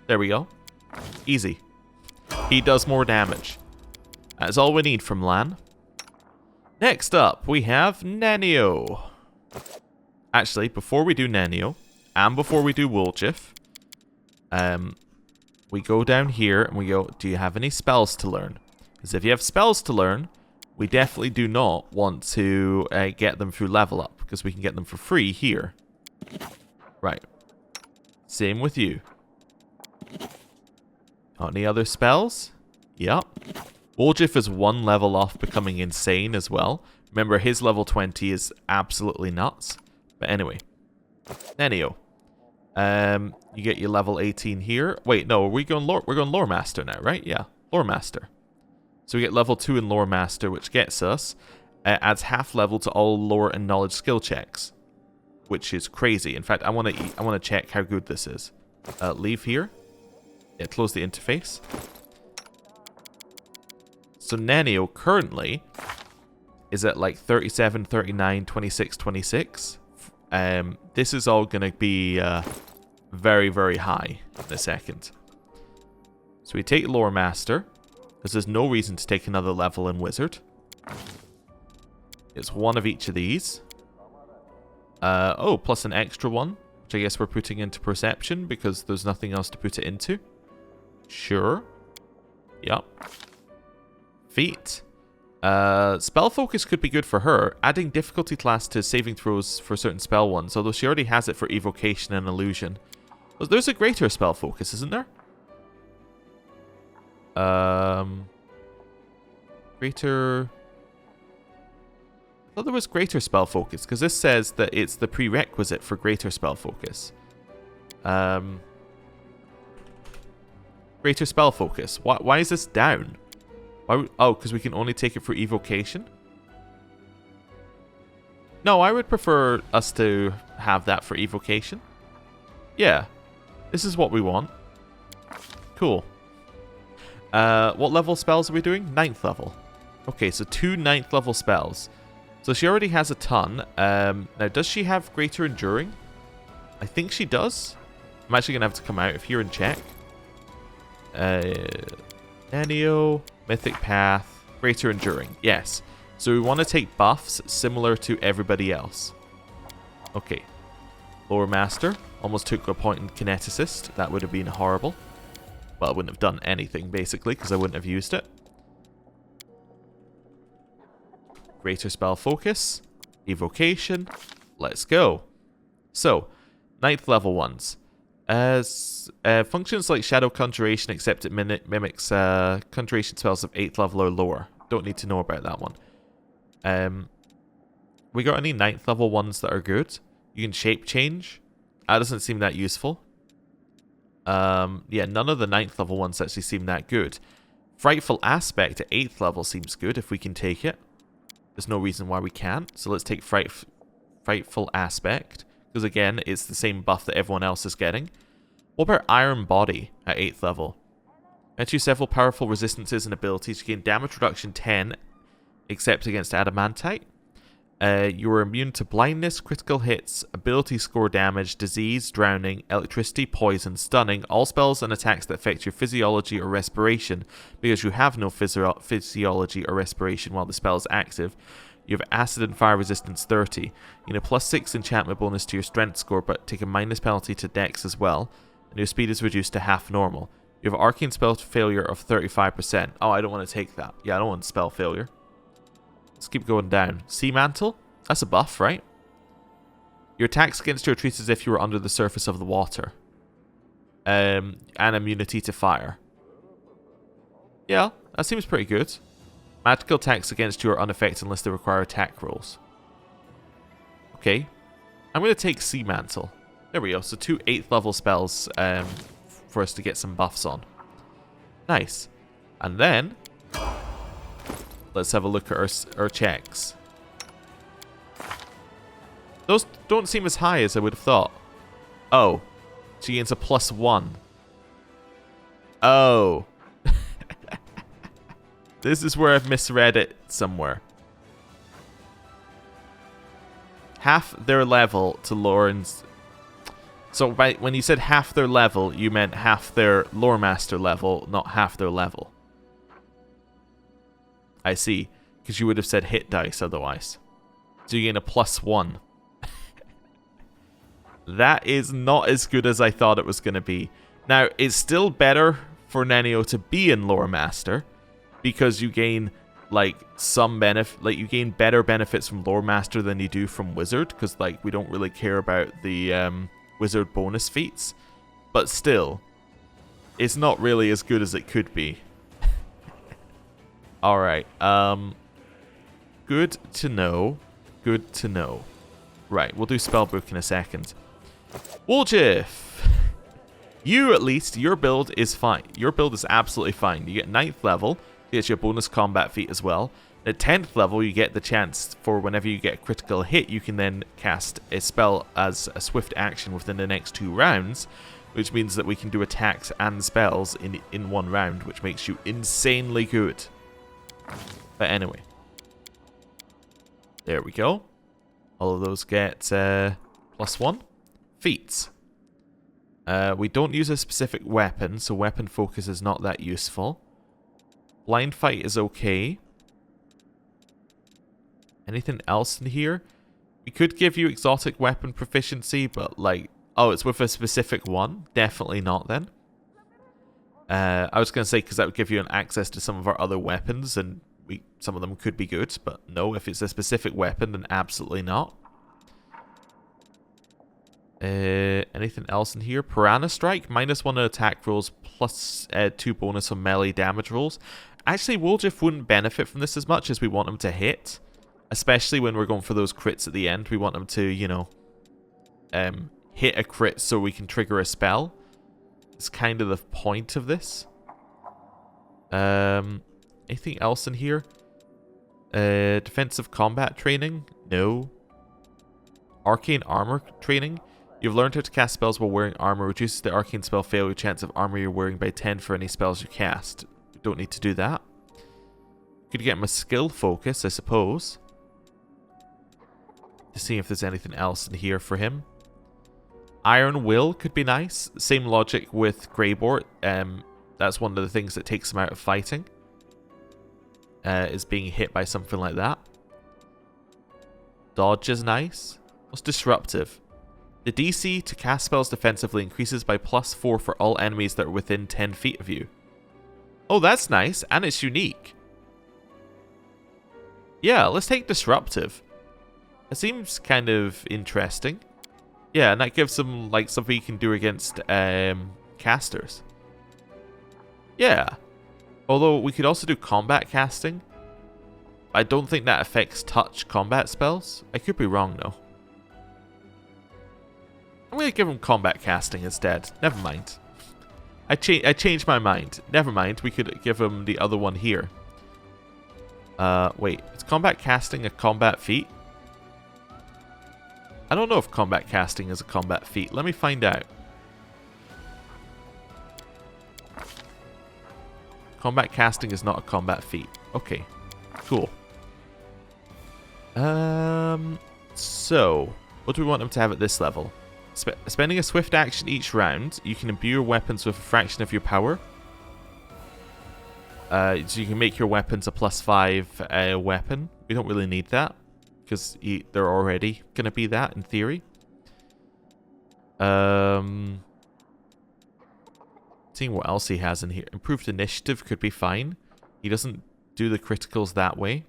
There we go. Easy. He does more damage. That's all we need from Lan. Next up, we have Nenio. Actually, before we do Nenio, and before we do Woljif, we go down here and we go, do you have any spells to learn? Because if you have spells to learn, we definitely do not want to get them through level up, because we can get them for free here. Right. Same with you. Got any other spells? Yep. Woljif is one level off becoming insane as well. Remember, his level 20 is absolutely nuts. But anyway. Nenio. You get your level 18 here. Wait, no, we're going Lore Master now, right? Yeah, Lore Master. So we get level 2 in Lore Master, which gets us, adds half level to all lore and knowledge skill checks, which is crazy. In fact, I want to check how good this is. Leave here. Yeah, close the interface. So Nenio currently is at like 37, 39, 26, 26. This is all going to be very, very high in a second. So we take Lore Master, because there's no reason to take another level in Wizard. It's one of each of these. Oh, plus an extra one, which I guess we're putting into Perception, because there's nothing else to put it into. Sure. Yep. Feat. Spell Focus could be good for her, adding difficulty class to saving throws for certain spell ones, although she already has it for Evocation and Illusion. Well, there's a greater Spell Focus, isn't there? Greater... I thought there was greater Spell Focus, because this says that it's the prerequisite for greater Spell Focus. Greater Spell Focus. Why is this down? Oh, because we can only take it for Evocation? No, I would prefer us to have that for Evocation. Yeah. This is what we want. Cool. What level spells are we doing? 9th level. Okay, so 2 9th level spells. So she already has a ton. Now, does she have Greater Enduring? I think she does. I'm actually going to have to come out of here and check. Nenio, Mythic Path, Greater Enduring. Yes. So we want to take buffs similar to everybody else. Okay. Lore Master. Almost took a point in Kineticist. That would have been horrible. Well, I wouldn't have done anything, basically, because I wouldn't have used it. Greater Spell Focus. Evocation. Let's go. So, 9th level ones. Functions like Shadow Conjuration, except it mimics Conjuration spells of 8th level or lower. Don't need to know about that one. We got any 9th level ones that are good? You can Shape Change. That doesn't seem that useful. Yeah, none of the 9th level ones actually seem that good. Frightful Aspect at 8th level seems good if we can take it. There's no reason why we can't. So let's take Frightful Aspect. Because again, it's the same buff that everyone else is getting. What about Iron Body at 8th level? Grants you several powerful resistances and abilities. You gain damage reduction 10, except against Adamantite. You are immune to blindness, critical hits, ability score damage, disease, drowning, electricity, poison, stunning, all spells and attacks that affect your physiology or respiration, because you have no physiology or respiration while the spell is active. You have acid and fire resistance 30. You get a +6 enchantment bonus to your strength score, but take a minus penalty to dex as well. And your speed is reduced to half normal. You have arcane spell failure of 35%. Oh, I don't want to take that. Yeah, I don't want spell failure. Let's keep going down. Sea Mantle. That's a buff, right? Your attacks against you are treated as if you were under the surface of the water. And immunity to fire. Yeah, that seems pretty good. Magical attacks against you are unaffected unless they require attack rolls. Okay. I'm going to take Sea Mantle. There we go. So 2 8th level spells for us to get some buffs on. Nice. And then, let's have a look at our checks. Those don't seem as high as I would have thought. Oh. She gains a +1. Oh. This is where I've misread it somewhere. Half their level to Lauren's... So when you said half their level, you meant half their Lore Master level, not half their level. I see. Because you would have said hit dice otherwise. So you gain a +1. That is not as good as I thought it was going to be. Now, it's still better for Nenio to be in Lore Master, because you gain, like, some benefit, like, you gain better benefits from Lore Master than you do from Wizard, because, like, we don't really care about the Wizard bonus feats. But still, it's not really as good as it could be. Alright, good to know. Good to know. Right, we'll do Spellbook in a second. Woljif! You, at least, your build is fine. Your build is absolutely fine. You get 9th level, you get your bonus combat feat as well. At 10th level, you get the chance for whenever you get a critical hit, you can then cast a spell as a swift action within the next 2 rounds, which means that we can do attacks and spells in 1 round, which makes you insanely good. But anyway. There we go. All of those get +1. Feats. We don't use a specific weapon, so weapon focus is not that useful. Blind Fight is okay. Anything else in here? We could give you exotic weapon proficiency, but like... Oh, it's with a specific one? Definitely not then. I was going to say because that would give you an access to some of our other weapons, and some of them could be good, but no, if it's a specific weapon, then absolutely not. Anything else in here? Piranha Strike, -1 on attack rolls, plus 2 bonus on melee damage rolls. Actually, Woljif wouldn't benefit from this as much as we want him to hit. Especially when we're going for those crits at the end. We want him to, you know, hit a crit so we can trigger a spell. It's kind of the point of this. Anything else in here? Defensive combat training? No. Arcane armor training? You've learned how to cast spells while wearing armor. Reduces the arcane spell failure chance of armor you're wearing by 10 for any spells you cast. You don't need to do that. Could get him a skill focus, I suppose. To see if there's anything else in here for him. Iron Will could be nice. Same logic with Greybore. That's one of the things that takes him out of fighting. Is being hit by something like that. Dodge is nice. What's Disruptive? The DC to cast spells defensively increases by +4 for all enemies that are within 10 feet of you. Oh, that's nice, and it's unique. Yeah, let's take Disruptive. It seems kind of interesting. Yeah, and that gives them like something you can do against casters. Yeah. Although we could also do combat casting. I don't think that affects touch combat spells. I could be wrong though. I'm going to give him combat casting instead. Never mind. I changed my mind. Never mind. We could give him the other one here. Wait. Is combat casting a combat feat? I don't know if combat casting is a combat feat. Let me find out. Combat casting is not a combat feat. Okay. Cool. So, what do we want him to have at this level? Spending a swift action each round, you can imbue your weapons with a fraction of your power. So you can make your weapons a +5 weapon. We don't really need that, because they're already going to be that, in theory. Seeing what else he has in here. Improved Initiative could be fine. He doesn't do the criticals that way.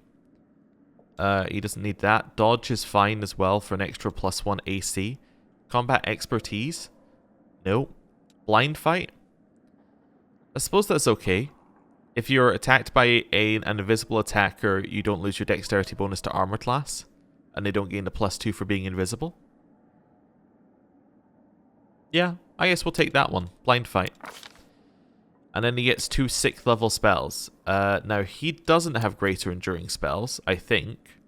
He doesn't need that. Dodge is fine as well for an extra +1 AC. Combat Expertise? No. Blind Fight? I suppose that's okay. If you're attacked by an invisible attacker, you don't lose your dexterity bonus to armor class. And they don't gain the +2 for being invisible. Yeah, I guess we'll take that one. Blind Fight. And then he gets 2 6th level spells. Now, he doesn't have greater enduring spells, I think.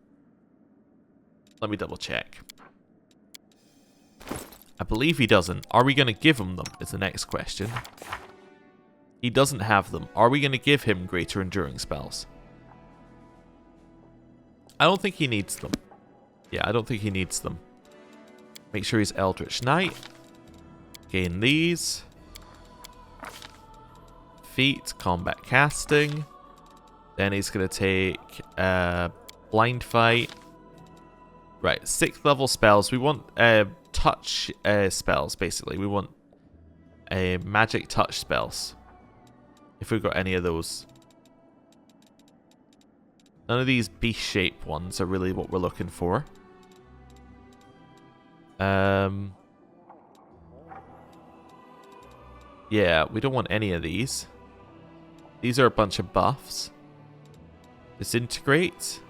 Let me double check. I believe he doesn't. Are we going to give him them is the next question. He doesn't have them. Are we going to give him greater enduring spells? I don't think he needs them. Yeah, I don't think he needs them. Make sure he's Eldritch Knight. Gain these. Feat, combat casting. Then he's going to take Blind Fight. Right, 6th level spells. We want touch spells, basically. We want magic touch spells. If we've got any of those. None of these beast-shaped ones are really what we're looking for. Yeah, we don't want any of these. These are a bunch of buffs. Disintegrate.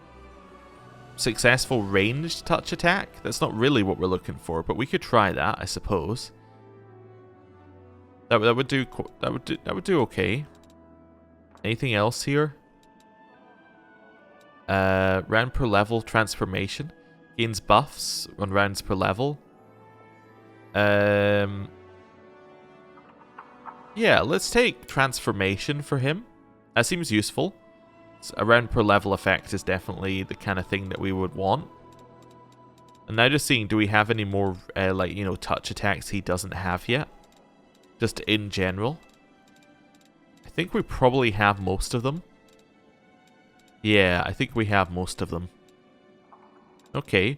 Successful ranged touch attack. That's not really what we're looking for, but we could try that, I suppose. That would do okay. Anything else here? Round per level transformation. Gains buffs on rounds per level. Yeah, let's take transformation for him. That seems useful. A round per level effect is definitely the kind of thing that we would want. And now just seeing, do we have any more, like, you know, touch attacks he doesn't have yet? Just in general. I think we probably have most of them. Yeah, I think we have most of them. Okay.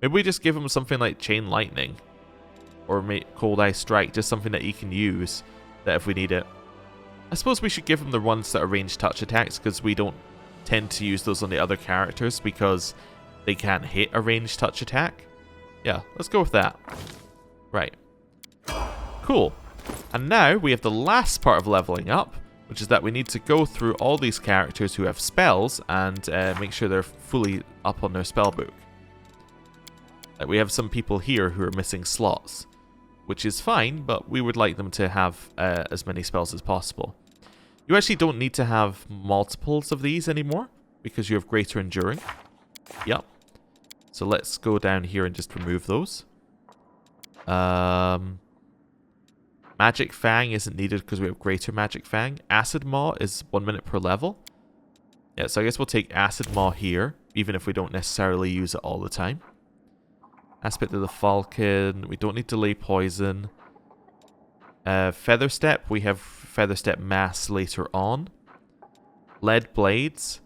Maybe we just give him something like Chain Lightning. Or Cold Ice Strike, just something that he can use that if we need it. I suppose we should give him the ones that are ranged touch attacks, because we don't tend to use those on the other characters because they can't hit a ranged touch attack. Yeah, let's go with that. Right. Cool. And now we have the last part of leveling up, which is that we need to go through all these characters who have spells and make sure they're fully up on their spell book. We have some people here who are missing slots, which is fine, but we would like them to have as many spells as possible. You actually don't need to have multiples of these anymore, because you have greater enduring. Yep. So let's go down here and just remove those. Magic Fang isn't needed because we have greater Magic Fang. Acid Maw is 1 minute per level. Yeah, so I guess we'll take Acid Maw here, even if we don't necessarily use it all the time. Aspect of the Falcon. We don't need Delay Poison. Feather Step. We have Feather Step Mass later on. Lead Blades.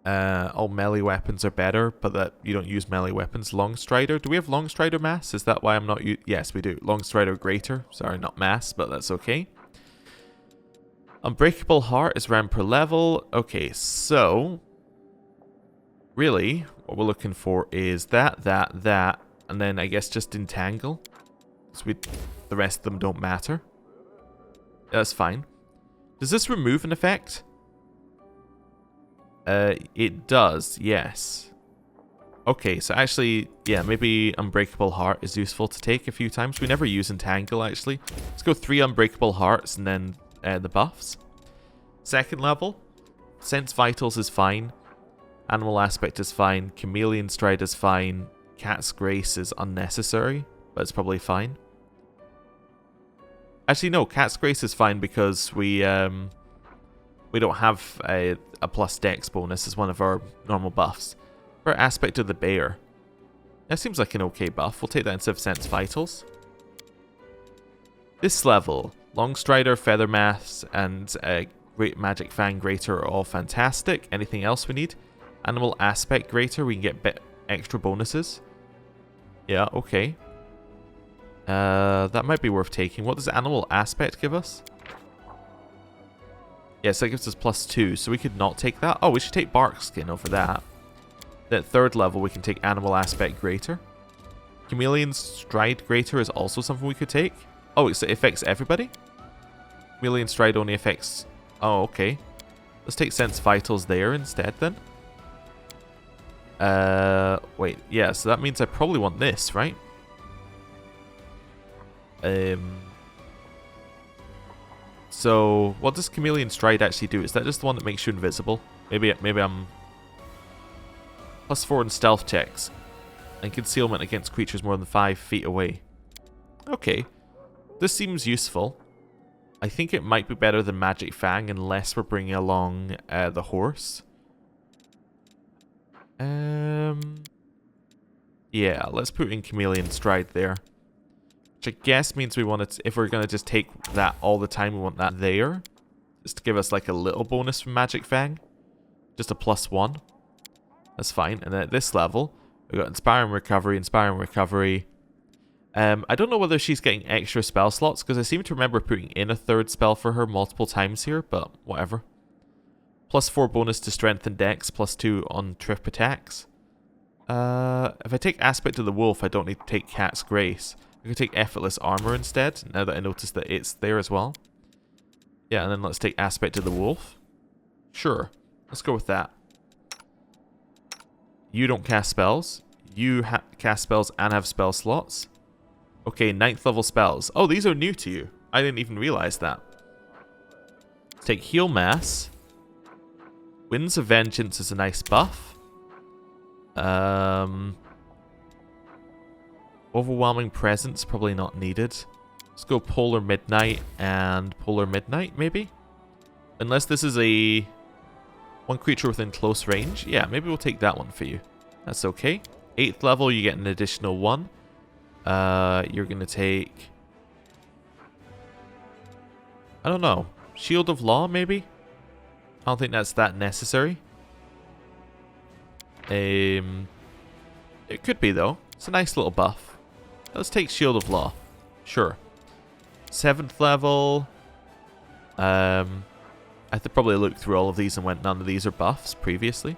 All melee weapons are better, but that you don't use melee weapons. Long Strider. Do we have Long Strider Mass? Is that why I'm not... Yes, we do. Long Strider Greater. Sorry, not Mass, but that's okay. Unbreakable Heart is round per level. Okay, so... really, what we're looking for is that, and then I guess just Entangle. So the rest of them don't matter. That's fine. Does this remove an effect? It does, yes. Okay, so actually, yeah, maybe Unbreakable Heart is useful to take a few times. We never use Entangle, actually. Let's go 3 Unbreakable Hearts and then the buffs. Second level, Sense Vitals is fine. Animal Aspect is fine. Chameleon Stride is fine. Cat's Grace is unnecessary, but it's probably fine. Actually, no, Cat's Grace is fine because we don't have a plus dex bonus as one of our normal buffs. For Aspect of the Bear. That seems like an okay buff. We'll take that instead of Sense Vitals. This level, Long Strider, Feather Mass, and Great Magic Fang Greater are all fantastic. Anything else we need? Animal Aspect Greater, we can get bit extra bonuses. Yeah, okay. That might be worth taking. What does Animal Aspect give us? Yes, that gives us +2, so we could not take that. Oh, we should take Bark Skin over that. Then at 3rd level, we can take Animal Aspect Greater. Chameleon Stride Greater is also something we could take. Oh, it affects everybody? Chameleon Stride only affects... Oh, okay. Let's take Sense Vitals there instead, then. Wait, yeah, so that means I probably want this, right? So, what does Chameleon Stride actually do? Is that just the one that makes you invisible? Maybe I'm... +4 in stealth checks. And concealment against creatures more than 5 feet away. Okay. This seems useful. I think it might be better than Magic Fang unless we're bringing along the horse. Yeah, let's put in Chameleon Stride there. Which I guess means we want it, if we're going to just take that all the time, we want that there. just to give us like a little bonus from Magic Fang. Just a +1. That's fine. And then at this level, we've got Inspiring Recovery. I don't know whether she's getting extra spell slots, because I seem to remember putting in a 3rd spell for her multiple times here, but whatever. +4 bonus to Strength and Dex, +2 on trip attacks. If I take Aspect of the Wolf, I don't need to take Cat's Grace. I could take Effortless Armor instead, now that I notice that it's there as well. Yeah, and then let's take Aspect of the Wolf. Sure, let's go with that. You don't cast spells. You cast spells and have spell slots. Okay, 9th level spells. Oh, these are new to you. I didn't even realize that. Let's take Heal Mass. Winds of Vengeance is a nice buff. Overwhelming Presence, probably not needed. Let's go Polar Midnight and Polar Midnight, maybe? Unless this is a... one creature within close range. Yeah, maybe we'll take that one for you. That's okay. 8th level, you get an additional 1. You're going to take... I don't know. Shield of Law, maybe? I don't think that's that necessary. It could be, though. It's a nice little buff. Let's take Shield of Law. Sure. 7th level. I probably looked through all of these and went, none of these are buffs previously.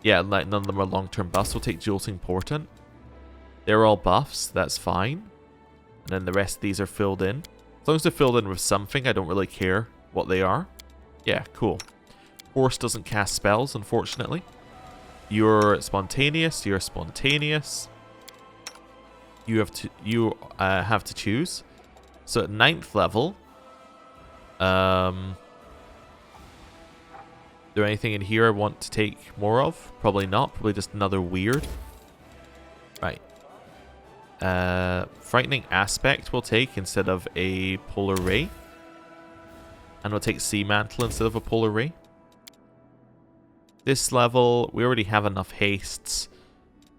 Yeah, like none of them are long-term buffs. We'll take Jolting Portent. They're all buffs. That's fine. And then the rest of these are filled in. As long as they're filled in with something, I don't really care what they are. Yeah, cool. Horse doesn't cast spells, unfortunately. You're spontaneous. You're spontaneous. You have to choose. So at 9th level, there anything in here I want to take more of? Probably not. Probably just another weird. Right. Frightening Aspect we'll take instead of a Polar Ray. And we'll take Sea Mantle instead of a Polar Ray. This level, we already have enough hastes.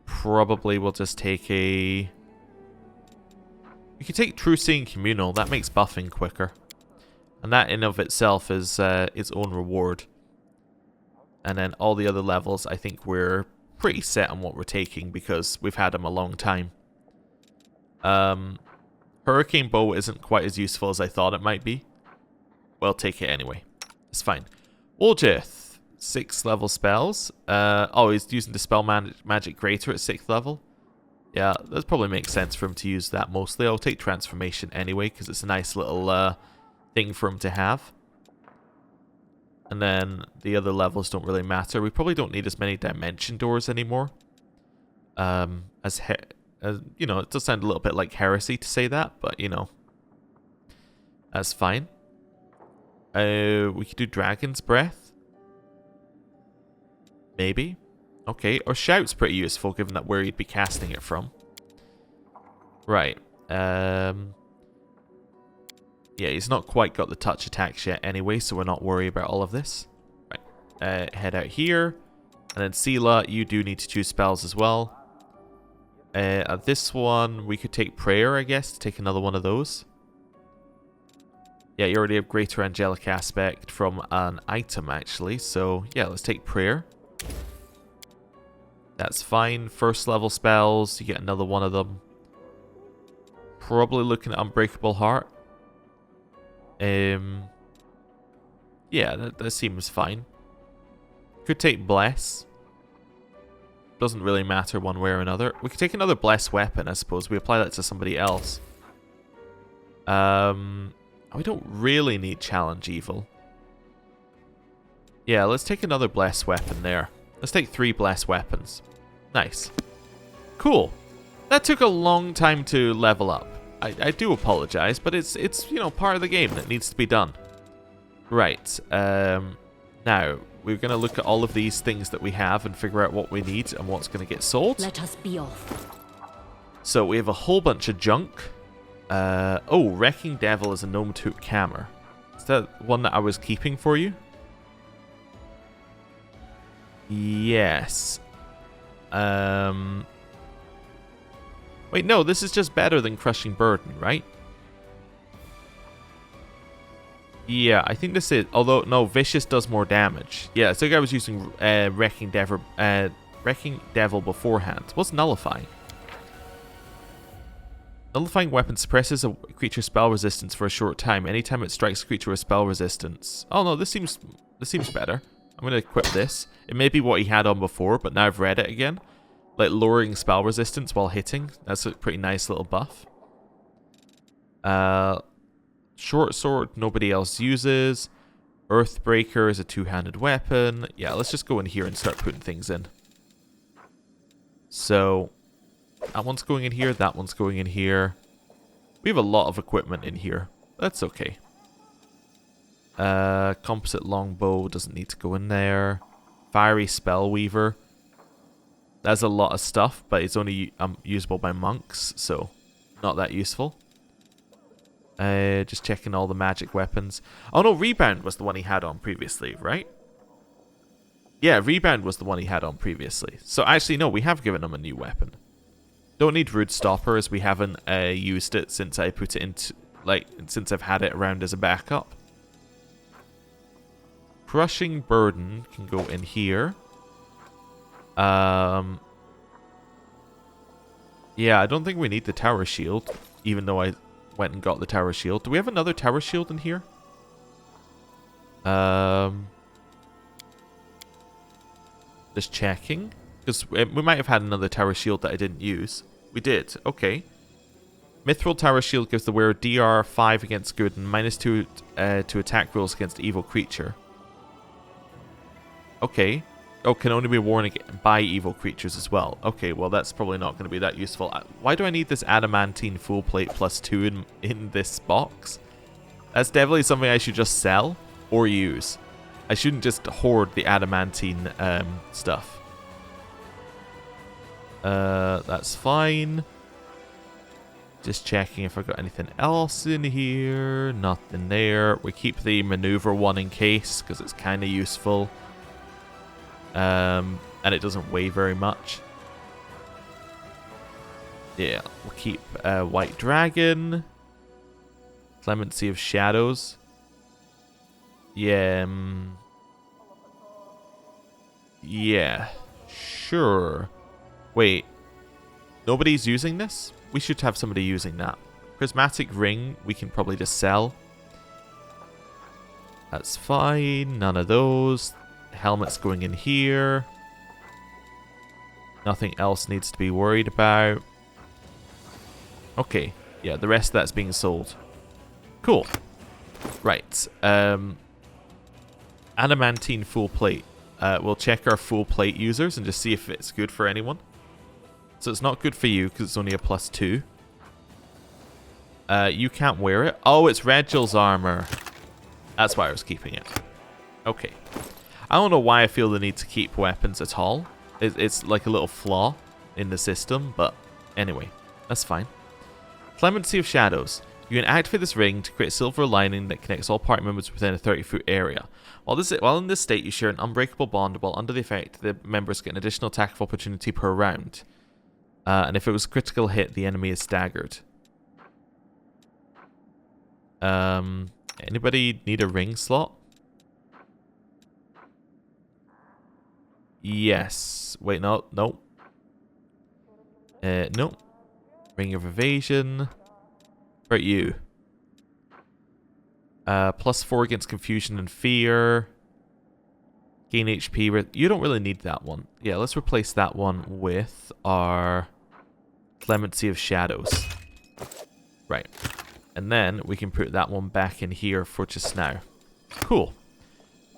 Probably we'll just take a... We could take True Seeing Communal. That makes buffing quicker. And that in of itself is its own reward. And then all the other levels, I think we're pretty set on what we're taking because we've had them a long time. Hurricane Bow isn't quite as useful as I thought it might be. We'll take it anyway. It's fine. Oljith, 6th level spells. Oh, he's using Dispel Magic Greater at 6th level. Yeah, that probably makes sense for him to use that mostly. I'll take Transformation anyway because it's a nice little thing for him to have. And then the other levels don't really matter. We probably don't need as many Dimension Doors anymore. As you know, it does sound a little bit like heresy to say that, but you know, that's fine. We could do Dragon's Breath. Maybe. Okay, or Shout's pretty useful given that where you'd be casting it from. Right. Yeah, he's not quite got the touch attacks yet anyway, so we're not worried about all of this. Right. Head out here. And then Sela, you do need to choose spells as well. At this one, we could take Prayer, I guess, to take another one of those. Yeah, you already have Greater Angelic Aspect from an item, actually. So, yeah, let's take Prayer. That's fine. 1st level spells, you get another one of them. Probably looking at Unbreakable Heart. Yeah, that seems fine. Could take Bless. Doesn't really matter one way or another. We could take another Bless weapon, I suppose. We apply that to somebody else. We don't really need Challenge Evil. Yeah, let's take another Bless weapon there. Let's take 3 Bless weapons. Nice. Cool. That took a long time to level up. I do apologize, but it's you know, part of the game that needs to be done. Right. Now, we're going to look at all of these things that we have and figure out what we need and what's going to get sold. Let us be off. So we have a whole bunch of junk. Oh, Wrecking Devil is a Gnome Took Cammer. Is that one that I was keeping for you? Yes. Wait, no, this is just better than Crushing Burden, right? Yeah, I think this is... Although, no, Vicious does more damage. Yeah, so I was using Wrecking Devil beforehand. What's Nullifying? Nullifying Weapon suppresses a creature's spell resistance for a short time. Anytime it strikes a creature with spell resistance. Oh no, this seems better. I'm going to equip this. It may be what he had on before, but now I've read it again. Like lowering spell resistance while hitting. That's a pretty nice little buff. Short sword, nobody else uses. Earthbreaker is a two-handed weapon. Yeah, let's just go in here and start putting things in. So, that one's going in here, that one's going in here. We have a lot of equipment in here. That's okay. Composite longbow doesn't need to go in there. Fiery Spellweaver. That's a lot of stuff, but it's only usable by monks, so not that useful. Just checking all the magic weapons. Oh no, Rebound was the one he had on previously, right? Yeah, Rebound was the one he had on previously. So actually, no, we have given him a new weapon. Don't need Root Stopper, as we haven't used it since I put it into, since I've had it around as a backup. Crushing Burden can go in here. Yeah, I don't think we need the Tower Shield, even though I went and got the Tower Shield. Do we have another Tower Shield in here? Just checking. Because we might have had another Tower Shield that I didn't use. We did. Okay. Mithril Tower Shield gives the wearer DR 5 against good and -2 to attack rolls against evil creature. Okay. Oh, can only be worn by evil creatures as well. Okay, well that's probably not going to be that useful. Why do I need this adamantine full plate +2 in this box? That's definitely something I should just sell or use. I shouldn't just hoard the adamantine stuff. That's fine. Just checking if I've got anything else in here. Nothing there. We keep the maneuver one in case, because it's kind of useful. And it doesn't weigh very much. Yeah, we'll keep White Dragon. Clemency of Shadows. Yeah. Yeah. Sure. Wait. Nobody's using this? We should have somebody using that. Prismatic Ring, we can probably just sell. That's fine. None of those. Helmet's going in here. Nothing else needs to be worried about. Okay. Yeah, the rest of that's being sold. Cool. Right. Adamantine full plate. We'll check our full plate users and just see if it's good for anyone. So it's not good for you because it's only a +2. You can't wear it. Oh, it's Regel's armor. That's why I was keeping it. Okay. I don't know why I feel the need to keep weapons at all. It's like a little flaw in the system, but anyway, that's fine. Clemency of Shadows. You can activate this ring to create a silver lining that connects all party members within a 30-foot area. While in this state, you share an unbreakable bond, while under the effect, the members get an additional attack of opportunity per round. And if it was a critical hit, the enemy is staggered. Anybody need a ring slot? Yes. Wait, no. No. No. Ring of Evasion. What about you? +4 against Confusion and Fear. Gain HP. You don't really need that one. Yeah, let's replace that one with our Clemency of Shadows. Right. And then we can put that one back in here for just now. Cool.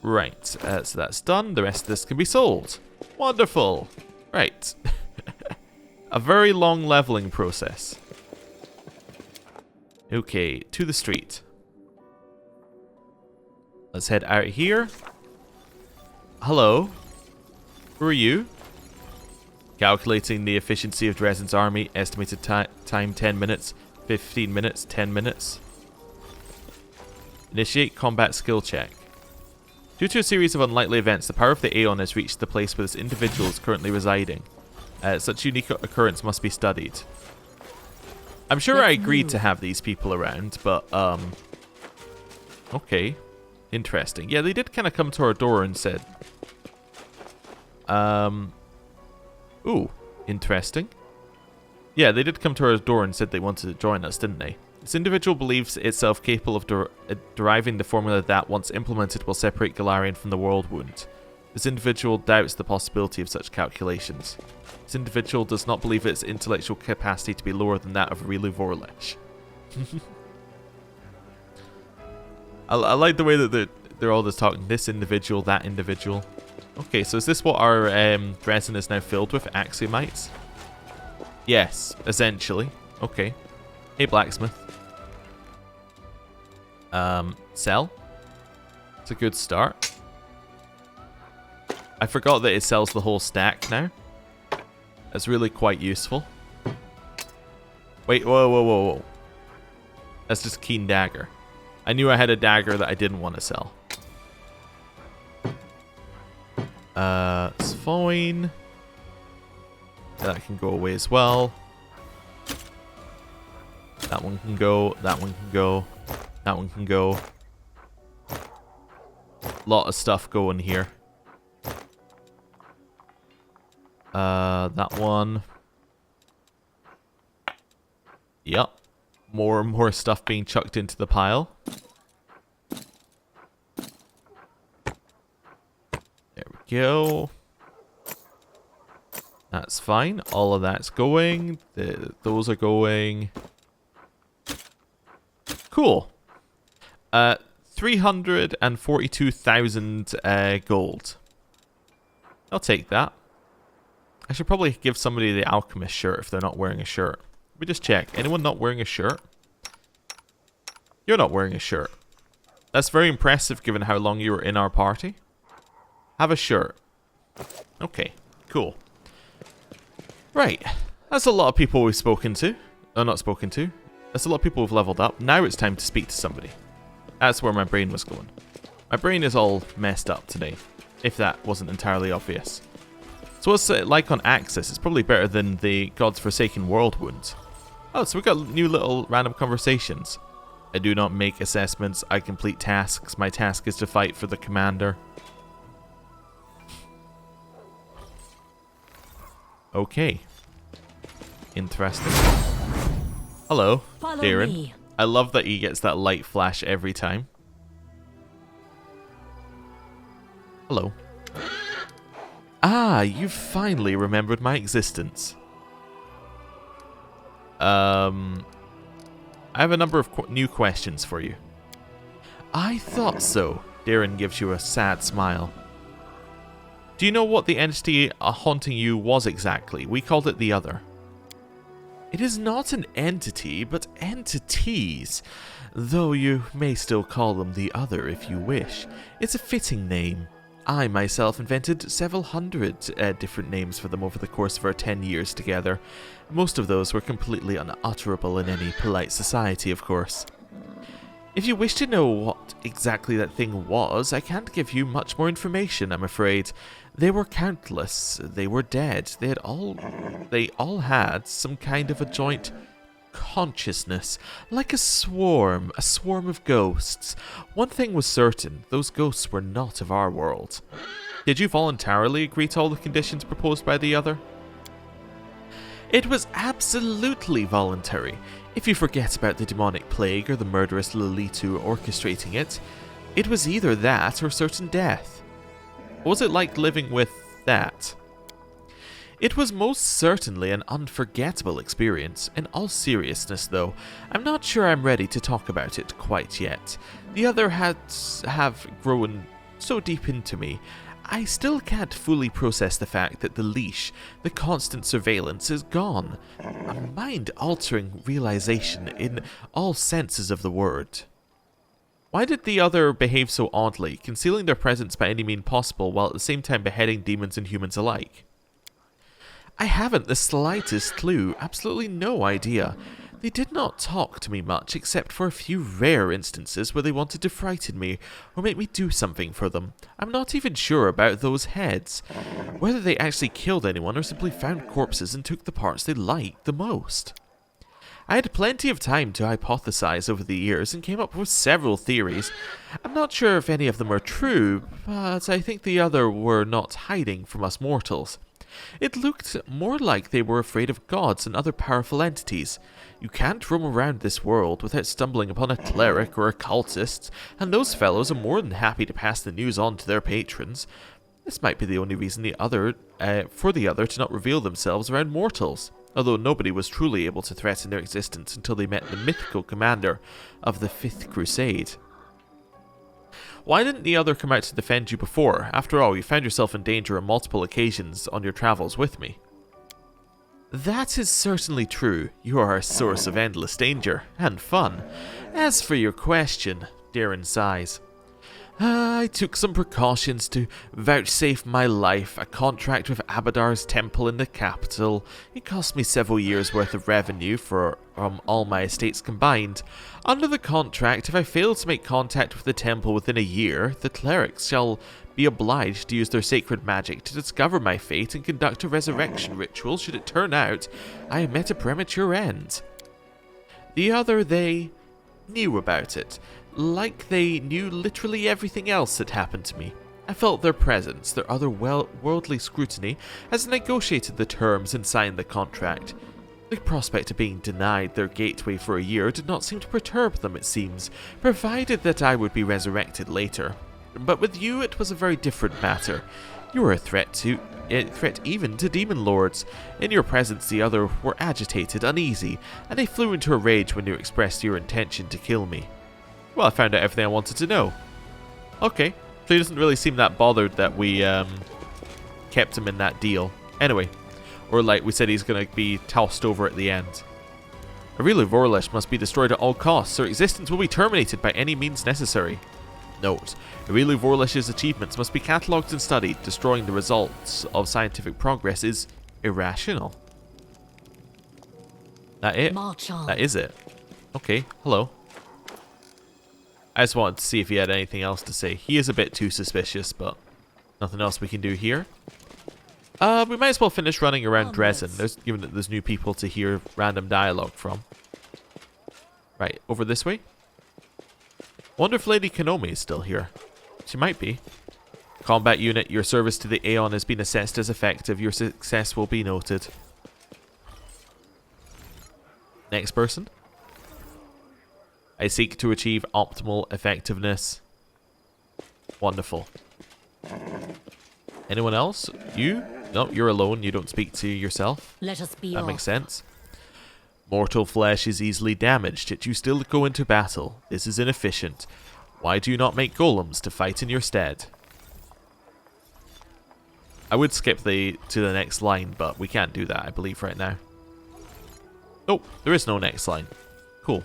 Right, so that's done. The rest of this can be sold. Wonderful. Right. A very long leveling process. Okay, to the street. Let's head out here. Hello. Who are you? Calculating the efficiency of Drezen's army. Estimated time 10 minutes. 15 minutes. 10 minutes. Initiate combat skill check. Due to a series of unlikely events, the power of the Aeon has reached the place where this individual is currently residing. Such unique occurrence must be studied. I'm sure I agreed to have these people around, but Okay. Interesting. Yeah, they did kind of come to our door and said... Ooh, interesting. Yeah, they did come to our door and said they wanted to join us, didn't they? This individual believes itself capable of deriving the formula that, once implemented, will separate Golarion from the Worldwound. This individual doubts the possibility of such calculations. This individual does not believe its intellectual capacity to be lower than that of Areelu Vorlesh. I like the way that they're all just talking. This individual, that individual. Okay, so is this what our Drezen is now filled with? Axiomites? Yes, essentially. Okay. Hey, blacksmith. Sell? It's a good start. I forgot that it sells the whole stack now. That's really quite useful. Wait, whoa. That's just keen dagger. I knew I had a dagger that I didn't want to sell. It's fine. That can go away as well. That one can go. That one can go. That one can go. Lot of stuff going here. That one. Yep. More and more stuff being chucked into the pile. There we go. That's fine. All of that's going. Those are going. Cool. 342,000 gold. I'll take that. I should probably give somebody the alchemist shirt if they're not wearing a shirt. Let me just check. Anyone not wearing a shirt? You're not wearing a shirt. That's very impressive given how long you were in our party. Have a shirt. Okay, cool. Right. That's a lot of people we've spoken to. Oh, not spoken to. That's a lot of people we've leveled up. Now it's time to speak to somebody. That's where my brain was going. My brain is all messed up today, if that wasn't entirely obvious. So what's it like on Axis? It's probably better than the God's Forsaken Worldwound. Oh, so we've got new little random conversations. I do not make assessments. I complete tasks. My task is to fight for the commander. Okay. Interesting. Hello, Darren. I love that he gets that light flash every time. Hello. Ah, you've finally remembered my existence. I have a number of new questions for you. I thought so. Darren gives you a sad smile. Do you know what the entity haunting you was exactly? We called it the Other. It is not an entity, but entities. Though you may still call them the Other if you wish. It's a fitting name. I myself invented several hundred different names for them over the course of our 10 years together. Most of those were completely unutterable in any polite society, of course. If you wish to know what exactly that thing was, I can't give you much more information, I'm afraid. They were countless. They were dead. They all had some kind of a joint consciousness, like a swarm of ghosts. One thing was certain, those ghosts were not of our world. Did you voluntarily agree to all the conditions proposed by the Other? It was absolutely voluntary. If you forget about the demonic plague or the murderous Lilitu orchestrating it, it was either that or certain death. What was it like living with that? It was most certainly an unforgettable experience. In all seriousness, though, I'm not sure I'm ready to talk about it quite yet. The Other have grown so deep into me, I still can't fully process the fact that the leash, the constant surveillance, is gone. A mind-altering realization in all senses of the word. Why did the Other behave so oddly, concealing their presence by any means possible while at the same time beheading demons and humans alike? I haven't the slightest clue, absolutely no idea. They did not talk to me much, except for a few rare instances where they wanted to frighten me or make me do something for them. I'm not even sure about those heads. Whether they actually killed anyone or simply found corpses and took the parts they liked the most. I had plenty of time to hypothesize over the years and came up with several theories. I'm not sure if any of them are true, but I think the other were not hiding from us mortals. It looked more like they were afraid of gods and other powerful entities. You can't roam around this world without stumbling upon a cleric or a cultist, and those fellows are more than happy to pass the news on to their patrons. This might be the only reason for the other to not reveal themselves around mortals, although nobody was truly able to threaten their existence until they met the mythical commander of the 5th Crusade. Why didn't the other come out to defend you before? After all, you found yourself in danger on multiple occasions on your travels with me. That is certainly true. You are a source of endless danger and fun. As for your question, Darren sighs. I took some precautions to vouchsafe my life a contract with Abadar's temple in the capital. It cost me several years' worth of revenue from all my estates combined. Under the contract, if I fail to make contact with the temple within a year, the clerics shall be obliged to use their sacred magic to discover my fate and conduct a resurrection ritual should it turn out I have met a premature end. The other, they knew about it. Like they knew literally everything else that happened to me. I felt their presence, their otherworldly scrutiny, as I negotiated the terms and signed the contract. The prospect of being denied their gateway for a year did not seem to perturb them, it seems, provided that I would be resurrected later. But with you it was a very different matter. You were a threat even to demon lords. In your presence the other were agitated, uneasy, and they flew into a rage when you expressed your intention to kill me. Well, I found out everything I wanted to know. Okay, so he doesn't really seem that bothered that we kept him in that deal. Anyway, or like we said, he's going to be tossed over at the end. Areelu Vorlesh must be destroyed at all costs. Her existence will be terminated by any means necessary. Note, Areelu Vorlesh's achievements must be catalogued and studied. Destroying the results of scientific progress is irrational. That it? That is it. Okay, hello. I just wanted to see if he had anything else to say. He is a bit too suspicious, but nothing else we can do here. We might as well finish running around Drezen, given that there's new people to hear random dialogue from. Right, over this way. Wonder if Lady Konomi is still here. She might be. Combat unit, your service to the Aeon has been assessed as effective. Your success will be noted. Next person. I seek to achieve optimal effectiveness. Wonderful. Anyone else? You? No, you're alone. You don't speak to yourself. Let us be That makes sense. Mortal flesh is easily damaged, yet you still go into battle. This is inefficient. Why do you not make golems to fight in your stead? I would skip to the next line, but we can't do that, I believe, right now. Oh, there is no next line. Cool.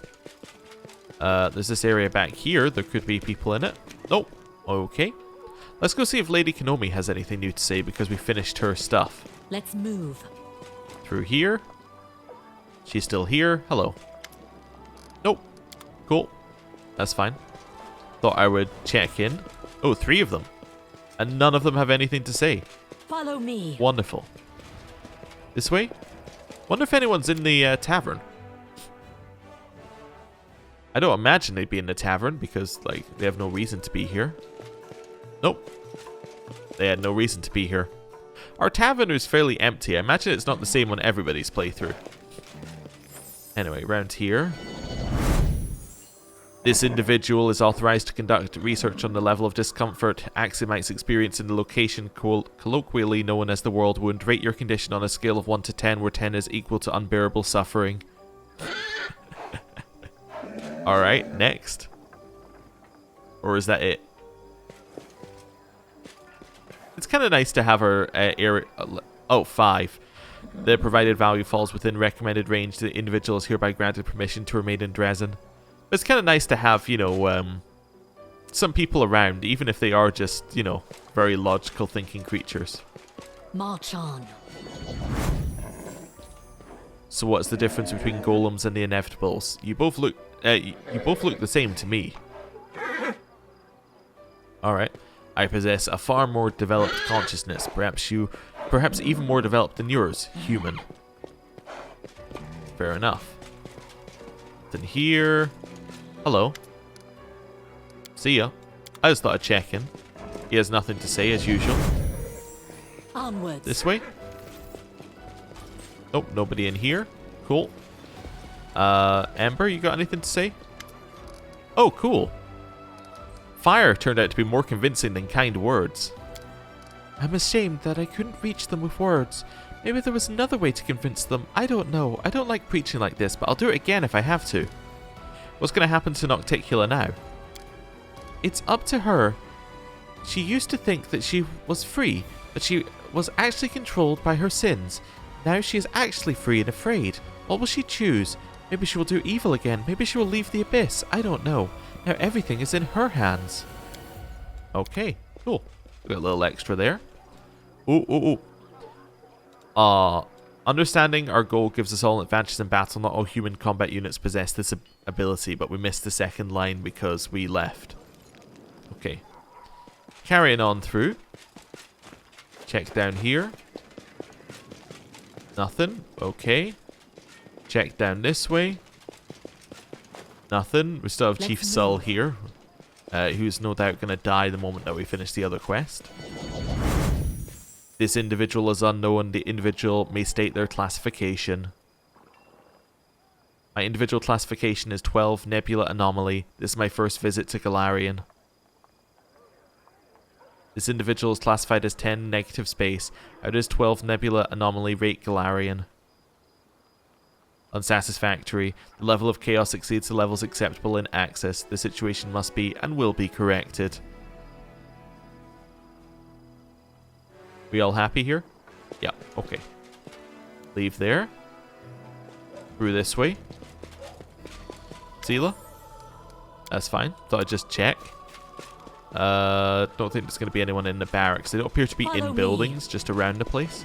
There's this area back here. There could be people in it. Nope. Okay. Let's go see if Lady Konomi has anything new to say because we finished her stuff. Let's move. Through here. She's still here. Hello. Nope. Cool. That's fine. Thought I would check in. Oh, 3 of them. And none of them have anything to say. Follow me. Wonderful. This way? Wonder if anyone's in the tavern. I don't imagine they'd be in the tavern because, like, they have no reason to be here. Nope. They had no reason to be here. Our tavern is fairly empty. I imagine it's not the same on everybody's playthrough. Anyway, round here. This individual is authorized to conduct research on the level of discomfort Axiomites experience in the location colloquially known as the Worldwound. Rate your condition on a scale of 1 to 10, where 10 is equal to unbearable suffering. Alright, next. Or is that it? It's kind of nice to have her area... 5. The provided value falls within recommended range. The individual is hereby granted permission to remain in Drezen. But it's kind of nice to have, you know, some people around, even if they are just, you know, very logical thinking creatures. March on. So what's the difference between golems and the inevitables? You both look the same to me. Alright. I possess a far more developed consciousness, perhaps even more developed than yours, human. Fair enough. Then here. Hello. See ya. I just thought I'd check in. He has nothing to say as usual. Onwards. This way. Nope, nobody in here. Cool. Ember, you got anything to say? Oh, cool. Fire turned out to be more convincing than kind words. I'm ashamed that I couldn't reach them with words. Maybe there was another way to convince them. I don't know. I don't like preaching like this, but I'll do it again if I have to. What's going to happen to Nocticula now? It's up to her. She used to think that she was free, that she was actually controlled by her sins. Now she is actually free and afraid. What will she choose? Maybe she will do evil again. Maybe she will leave the abyss. I don't know. Now everything is in her hands. Okay, cool. Got a little extra there. Ooh. Understanding our goal gives us all an advantage in battle. Not all human combat units possess this ability, but we missed the second line because we left. Okay. Carrying on through. Check down here. Nothing. Okay. Check down this way. Nothing. We still have Chief Sull here, who's no doubt going to die the moment that we finish the other quest. This individual is unknown. The individual may state their classification. My individual classification is 12 Nebula Anomaly. This is my first visit to Golarion. This individual is classified as 10 negative space. How does 12 Nebula Anomaly rate Golarion? Unsatisfactory. The level of chaos exceeds the levels acceptable in access. The situation must be and will be corrected. We all happy here? Yeah, okay. Leave there. Through this way. Seela? That's fine. Thought I'd just check. Don't think there's going to be anyone in the barracks. They don't appear to be in buildings, just around the place.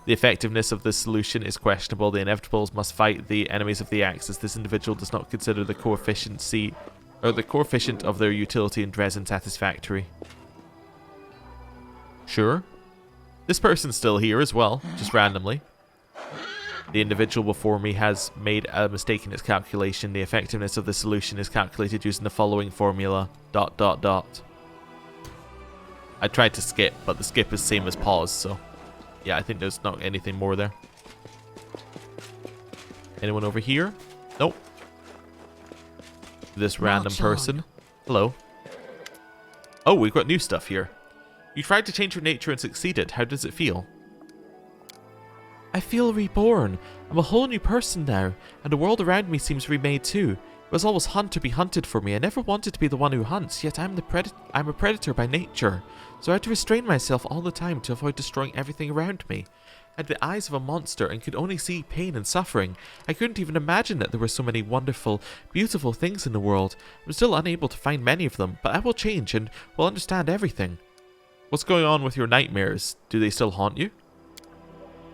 The effectiveness of this solution is questionable. The inevitables must fight the enemies of the Axis. This individual does not consider the coefficient of their utility in Drezen satisfactory. Sure. This person's still here as well, just randomly. The individual before me has made a mistake in its calculation. The effectiveness of the solution is calculated using the following formula. ... I tried to skip, but the skip is same as pause, so... yeah, I think there's not anything more there. Anyone over here? Nope. This random person. Hello. Oh, we've got new stuff here. You tried to change your nature and succeeded. How does it feel? I feel reborn. I'm a whole new person now, and the world around me seems remade too. It was always hunt to be hunted for me. I never wanted to be the one who hunts, yet I'm a predator by nature. So I had to restrain myself all the time to avoid destroying everything around me. I had the eyes of a monster and could only see pain and suffering. I couldn't even imagine that there were so many wonderful, beautiful things in the world. I'm still unable to find many of them, but I will change and will understand everything. What's going on with your nightmares? Do they still haunt you?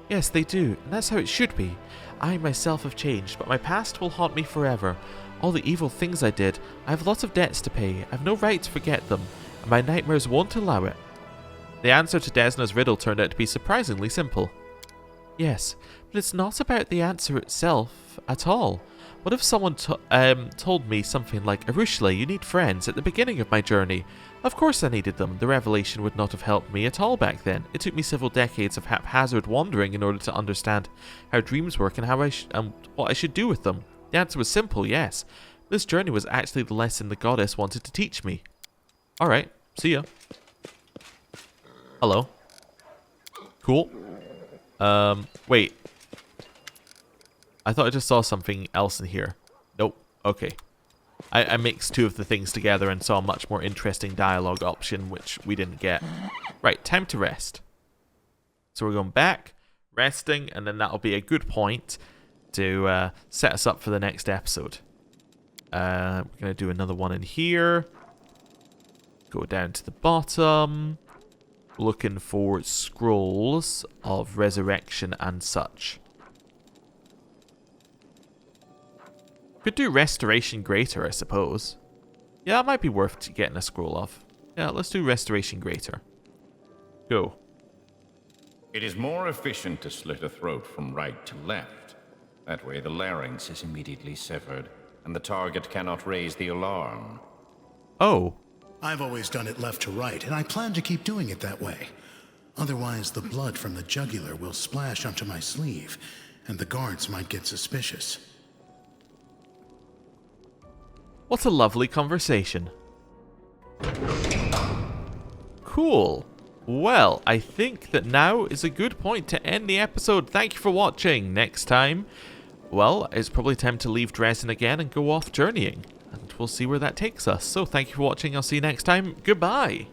Yes, they do, and that's how it should be. I myself have changed, but my past will haunt me forever. All the evil things I did, I have lots of debts to pay. I have no right to forget them, and my nightmares won't allow it. The answer to Desna's riddle turned out to be surprisingly simple. Yes, but it's not about the answer itself at all. What if someone told me something like, Arushla, you need friends, at the beginning of my journey? Of course I needed them. The revelation would not have helped me at all back then. It took me several decades of haphazard wandering in order to understand how dreams work and what I should do with them. The answer was simple, yes. This journey was actually the lesson the goddess wanted to teach me. Alright, see ya. Hello. Cool. Wait. I thought I just saw something else in here. Nope. Okay. I mixed two of the things together and saw a much more interesting dialogue option, which we didn't get. Right, time to rest. So we're going back, resting, and then that'll be a good point to set us up for the next episode. We're going to do another one in here. Go down to the bottom. Looking for scrolls of resurrection and such. Could do Restoration Greater, I suppose. Yeah, that might be worth getting a scroll of. Yeah, let's do Restoration Greater. Go. It is more efficient to slit a throat from right to left. That way the larynx is immediately severed, and the target cannot raise the alarm. Oh. I've always done it left to right, and I plan to keep doing it that way. Otherwise, the blood from the jugular will splash onto my sleeve, and the guards might get suspicious. What a lovely conversation. Cool. Well, I think that now is a good point to end the episode. Thank you for watching. Next time, well, it's probably time to leave Drezen again and go off journeying. And we'll see where that takes us. So thank you for watching. I'll see you next time. Goodbye.